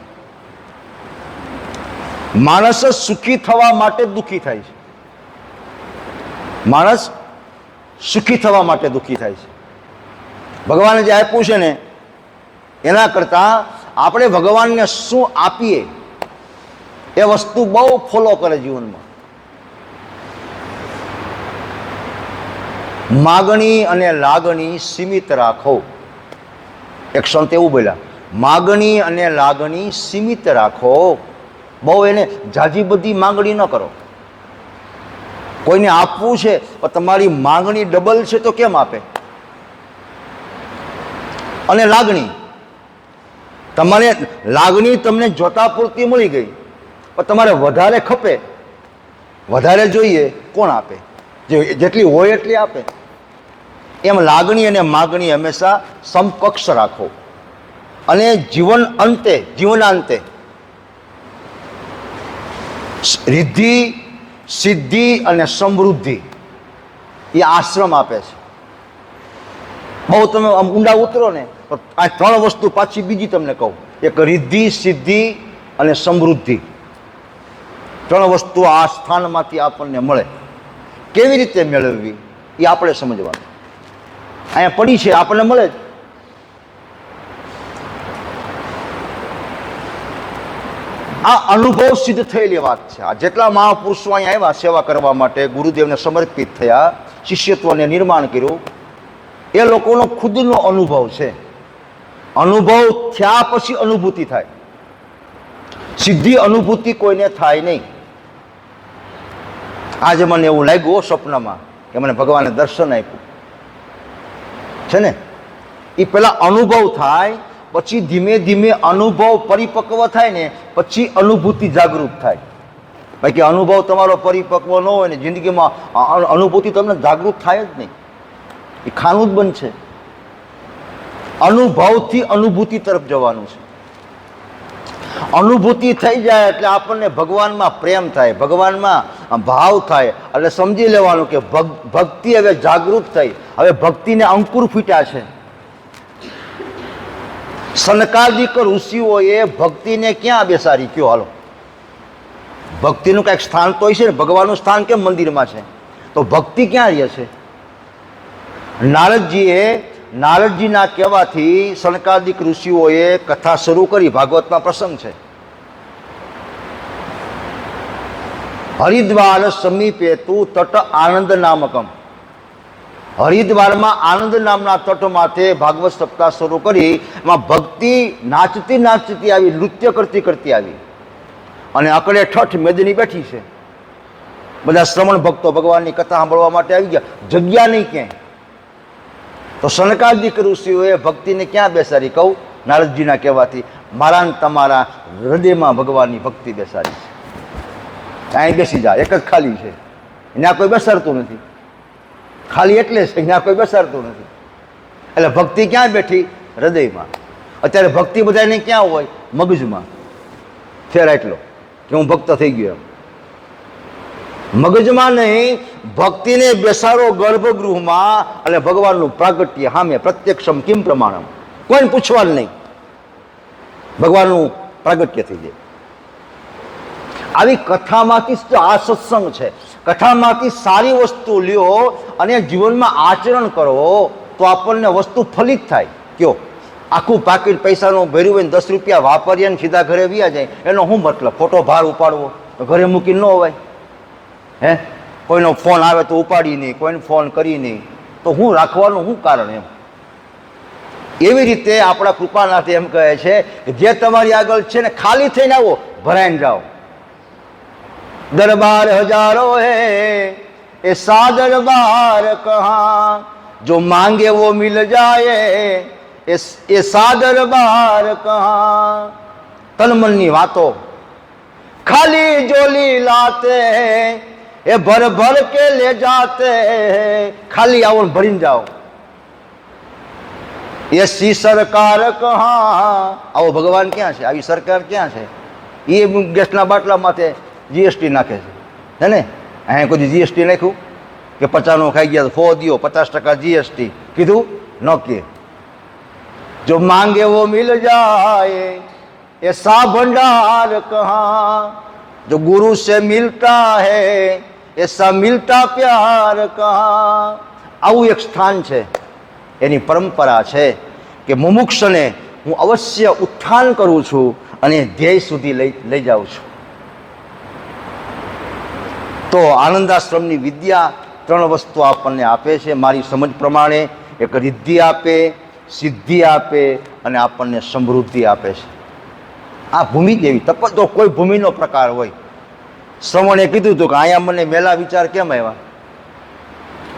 માણસ સુખી થવા માટે દુઃખી થાય છે. માણસ સુખી થવા માટે દુઃખી થાય છે. ભગવાને જે આપ્યું છે ને એના કરતાં આપણે ભગવાનને શું આપીએ એ વસ્તુ બહુ ફોલો કરે જીવનમાં. માગણી અને લાગણી સીમિત રાખો. એક સંત એવું બોલ્યા, માગણી અને લાગણી સીમિત રાખો. બહુ એને જાજી બધી માગણી ન કરો. કોઈને આપવું છે પણ તમારી માગણી ડબલ છે તો કેમ આપે? અને લાગણી, તમારે લાગણી તમને જોતા પૂરતી મળી ગઈ પણ તમારે વધારે ખપે, વધારે જોઈએ, કોણ આપે? જેટલી હોય એટલી આપે. એમ લાગણી અને માગણી હંમેશા સમકક્ષ રાખો. અને જીવનાંતે રિદ્ધિ, સિદ્ધિ અને સમૃદ્ધિ એ આશ્રમ આપે છે. બહુ તમે ઊંડા ઉતરો ને તો આ ત્રણ વસ્તુ પાછી બીજી તમને કહું. એક રિદ્ધિ, સિદ્ધિ અને સમૃદ્ધિ. ત્રણ વસ્તુ આ સ્થાનમાંથી આપણને મળે. કેવી રીતે મેળવવી એ આપણે સમજવાનું. અહીંયા પડી છે, આપણને મળે જ. આ અનુભવ સિદ્ધ થયેલી વાત છે. આ જેટલા મહાપુરુષો અહીંયા આવ્યા સેવા કરવા માટે, ગુરુદેવને સમર્પિત થયા, શિષ્યત્વને નિર્માણ કર્યું, એ લોકોનો ખુદનો અનુભવ છે. અનુભવ થયા પછી અનુભૂતિ થાય. સીધી અનુભૂતિ કોઈને થાય નહીં. આજે મને એવું લાગ્યું સ્વપ્નમાં કે મને ભગવાને દર્શન આપ્યું છે ને. એ પેલા અનુભવ થાય, પછી ધીમે ધીમે અનુભવ પરિપક્વ થાય ને પછી અનુભૂતિ જાગૃત થાય. બાકી અનુભવ તમારો પરિપક્વ ન હોય ને જિંદગીમાં અનુભૂતિ તમને જાગૃત થાય જ નહીં. એ ખાનું જ બનશે. અનુભવથી અનુભૂતિ તરફ જવાનું છે. અનુભૂતિ થઈ જાય એટલે આપણને ભગવાનમાં પ્રેમ થાય, ભગવાનમાં ભાવ થાય. એટલે સમજી લેવાનું કે ભક્તિ હવે જાગૃત થઈ, હવે ભક્તિને અંકુર ફૂટ્યા છે. સનકાદિક ઋષિઓએ ભક્તિને ક્યાં બેસાડી? કયો હાલો, ભક્તિનું કાંઈક સ્થાન તો હોય છે ને. ભગવાનનું સ્થાન કેમ મંદિરમાં છે? તો ભક્તિ ક્યાં રહે છે? નારદજીના કહેવાથી સનકાદિક ઋષિઓએ કથા શરૂ કરી. ભાગવતમાં પ્રસંગ છે. હરિદ્વાર સમીપે તું તટ આનંદ નામકમ. હરિદ્વારમાં આનંદ નામના તટમાંથી ભાગવત સપ્તાહ શરૂ કરી. એમાં ભક્તિ નાચતી નાચતી આવી, નૃત્ય કરતી કરતી આવી અને અકડે ઠઠ મેદની બેઠી છે. બધા શ્રવણ ભક્તો ભગવાનની કથા સાંભળવા માટે આવી ગયા, જગ્યા નહીં ક્યાંય. તો સનકાદિક ઋષિઓએ ભક્તિને ક્યાં બેસાડી? કહું, નારદજીના કહેવાથી મારા ને તમારા હૃદયમાં ભગવાનની ભક્તિ બેસાડી છે. અહીં બેસી જા, એક જ ખાલી છે, ત્યાં કોઈ બેસાડતું નથી. ખાલી એટલે છે, ત્યાં કોઈ બેસાડતું નથી. એટલે ભક્તિ ક્યાં બેઠી? હૃદયમાં. અત્યારે ભક્તિ બધાને ક્યાં હોય? મગજમાં. ફેર એટલો કે હું ભક્ત થઈ ગયો એમ. મગજમાં નહીં, ભક્તિને બેસાડો ગર્ભગૃહમાં અને ભગવાનનું પ્રાગટ્ય સામે પ્રત્યક્ષમ કિમ પ્રમાણમ. કોઈને પૂછવાનું નહીં, ભગવાનનું પ્રાગટ્ય થઈ જાય. આવી કથામાંથી આ સત્સંગ છે. કથામાંથી સારી વસ્તુ લ્યો અને જીવનમાં આચરણ કરો તો આપણને વસ્તુ ફલિત થાય. કયો, આખું પાકીટ પૈસાનું ભર્યું હોય ને 10 રૂપિયા વાપરીએ ને સીધા ઘરે વ્યા જાય, એનો શું મતલબ? ખોટો ભાર ઉપાડવો ઘરે મૂકી ન હોવાય. હે, કોઈનો ફોન આવે તો ઉપાડી નહીં, કોઈને ફોન કરી નહીં, તો હું રાખવાનું શું કારણ? એમ એવી રીતે આપણા કૃપાનાથ એમ કહે છે કે જે તમારી આગળ છે ને, ખાલી થઈને આવો, ભરાઈને જાઓ. दरबार हजारों है ऐसा दरबार कहाँ, जो मांगे वो मिल जाए ऐसा दरबार कहाँ. तन मन ની વાતો ખાલી જોલી લાતે એ ભર ભર કે લે જાતે. ખાલી આવો ભરીને જાઓ. એસી સરકાર કहाँ, આવો ભગવાન ક્યાં છે? આવી સરકાર ક્યાં છે? એ ગેસના બાટલા માથે જીએસટી નાખે છે, હે ને? અહીંયા કોઈ જીએસટી નાખ્યું કે 50 ખાઈ ગયા તો 100 દિયો, 50% જીએસટી કીધું ન કે. જો માંગે वो मिल जाए ऐसा भंडार कहाँ, जो गुरु से मिलता है ऐसा मिलता प्यार कहाँ. આવું એક સ્થાન છે, એની પરંપરા છે કે મુમુક્ષને હું અવશ્ય ઉત્થાન કરું છું અને ધ્યેય સુધી લઈ જાઉં છું. તો આનંદાશ્રમની વિદ્યા 3 વસ્તુ આપણને આપે છે મારી સમજ પ્રમાણે. એક રિદ્ધિ આપે, સિદ્ધિ આપે અને આપણને સમૃદ્ધિ આપે છે. આ ભૂમિ જેવી તપ તો કોઈ ભૂમિનો પ્રકાર હોય. શ્રવણે કીધું હતું કે અહીંયા મને મેલા વિચાર કેમ આવ્યા?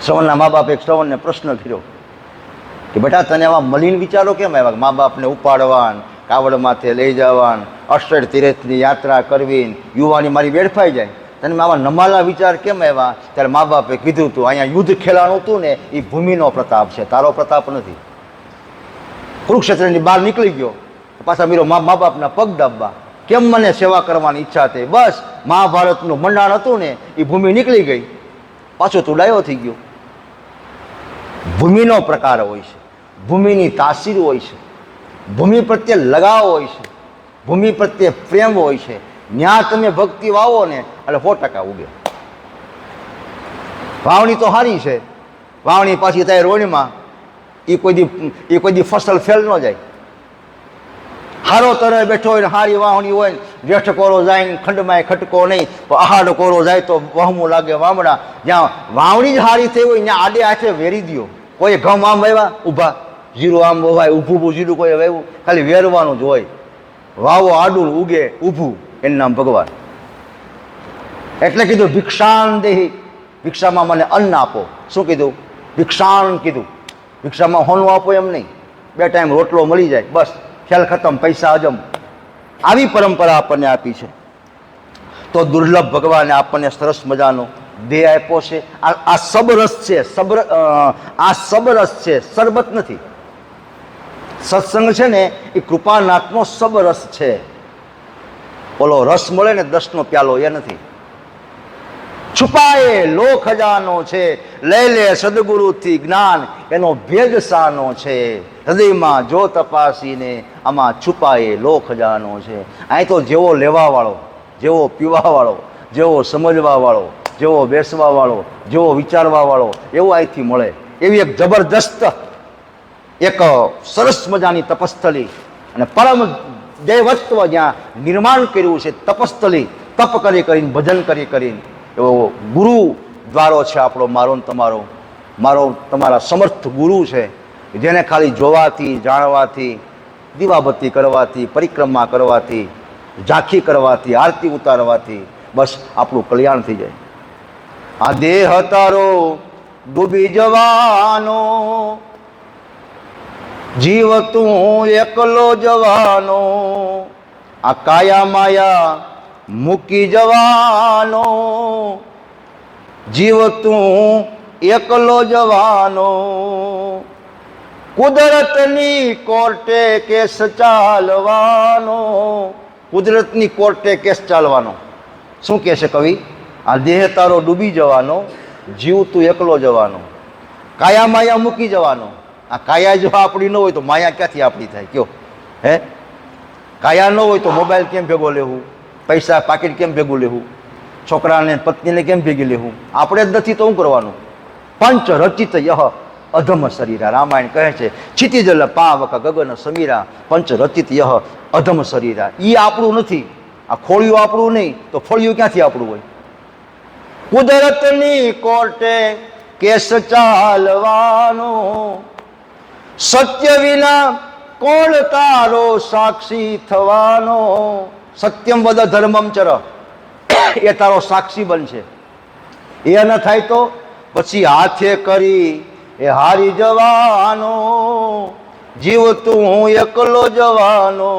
શ્રવણના મા બાપે શ્રવણને પ્રશ્ન કર્યો કે બેટા તને આવા મલિન વિચારો કેમ આવ્યા? મા બાપને ઉપાડવાન, કાવડ માથે લઈ જવાન, અષ્ટર તીર્થની યાત્રા કરવી, યુવાની મારી વેડફાઈ જાય, તને આવા નમાલા વિચાર કેમ આવ્યા? ત્યારે મા બાપે કીધું હતું અહીંયા યુદ્ધ ખેલાણું હતું ને, એ ભૂમિનો પ્રતાપ છે, તારો પ્રતાપ નથી. કુરુક્ષેત્રની બહાર નીકળી ગયો, પાછા મીરો મા બાપના પગ દાબવા, કેમ મને સેવા કરવાની ઈચ્છા થઈ? બસ મહાભારતનું મંડાણ હતું ને, એ ભૂમિ નીકળી ગઈ, પાછો તું ડાયો થઈ ગયો. ભૂમિનો પ્રકાર હોય છે, ભૂમિની તાસીર હોય છે, ભૂમિ પ્રત્યે લગાવ હોય છે, ભૂમિ પ્રત્યે પ્રેમ હોય છે. ત્યાં તમે ભક્તિ વાવો ને એટલે 100% ઉગે. વાવણી તો સારી છે, વાવણી પાછી થાય રોણીમાં, એ કોઈ દી ફસલ ફેલ ન જાય. હારો તરે બેઠો હોય ને હારી વાવણી હોય ને, જેઠ કોરો જાય ને ખંડમાં ખટકો નહીં, આહાડ કોરો જાય તો વહમું લાગે વામડા. જ્યાં વાવણી જ હારી થઈ હોય ત્યાં આડે હાથે વેરી દો. કોઈ ઘઉં આમ વાવ્યા ઊભા, જીરું આમ વવાય ઊભું જીરું કોઈ વાવ્યું, ખાલી વેરવાનું જ હોય. વાવો આડું ઉગે ઊભું, એનું નામ ભગવાન. એટલે કીધું ભિક્ષાન દેહી, ભિક્ષામાં મને અન્ન આપો. શું કીધું? ભિક્ષાન કીધું. ભિક્ષામાં હોનું આપો એમ નહીં, 2 ટાઈમ રોટલો મળી જાય, બસ ખેલ ખતમ, પૈસા હજમ. આવી પરંપરા આપણને આપી છે. તો દુર્લભ ભગવાને આપણને સરસ મજાનો દેહ આપ્યો છે. આ સબરસ છે, આ સબરસ છે, શરબત નથી. સત્સંગ છે ને એ કૃપાનાથનો સબરસ છે. ઓલો રસ મળે ને 10નો પ્યાલો, એ નથી. છુપાયે લો ખજાનો છે, લઈ લે સદગુરુથી જ્ઞાન, એનો ભેદ સાનો છે. હૃદયમાં જો તપાસીને આમાં છુપાયે લો ખજાનો છે. અહીં તો જેવો લેવાવાળો, જેવો પીવાવાળો, જેવો સમજવાવાળો, જેવો બેસવાવાળો, જેવો વિચારવાવાળો, એવો અહીંથી મળે. એવી એક જબરદસ્ત, એક સરસ મજાની તપસ્થલી અને પરમ દૈવત્વ જ્યાં નિર્માણ કર્યું છે, તપસ્થલી, તપ કરી કરીને, ભજન કરી કરીને, એવો ગુરુ દ્વારો છે આપણો, મારો ને તમારો, મારો તમારા સમર્થ ગુરુ છે, જેને ખાલી જોવાથી, જાણવાથી, દીવાબત્તી કરવાથી, પરિક્રમા કરવાથી, ઝાંખી કરવાથી, આરતી ઉતારવાથી બસ આપણું કલ્યાણ થઈ જાય. આ દેહ તારો ડૂબી જવાનો, જીવ તું એકલો જવાનો, આ કાયા માયા મૂકી જવાનો, જીવ તું એકલો જવાનો, કુદરતની કોર્ટે કેસ ચાલવાનો. કુદરતની કોર્ટે કેસ ચાલવાનો. શું કહે છે કવિ? આ દેહ તારો ડૂબી જવાનો, જીવ તું એકલો જવાનો, કાયા માયા મૂકી જવાનો. આ કાયા જો આપણી ન હોય તો માયા ક્યાંથી આપણી થાય? કયો હે? કાયા ન હોય તો મોબાઈલ કેમ ભેગો લેવું, પૈસા પાકીટ કેમ ભેગું લેવું, છોકરાને પત્નીને કેમ ભેગી લેવું? આપણે જ નથી તો શું કરવાનું? પંચ રચિત યહ અધમ શરીરા. રામાયણ કહે છે, क्षितिजल पावक गगन समीरा, पंच रचित यह अधम शरीरा. એ આપણું નથી. આ ખોળિયું આપણું નહીં તો ફળિયું ક્યાંથી આપણું હોય? કુદરતની કોર્ટે કેસ ચાલવાનો, સત્ય વિના કોણ તારો સાક્ષી થવાનો. સત્યમ વદ ધર્મમ ચર, એ તારો સાક્ષી બનશે. એ ન થાય તો પછી હાથે કરી એ હારી જવાનો, જીવ તું એકલો જવાનો.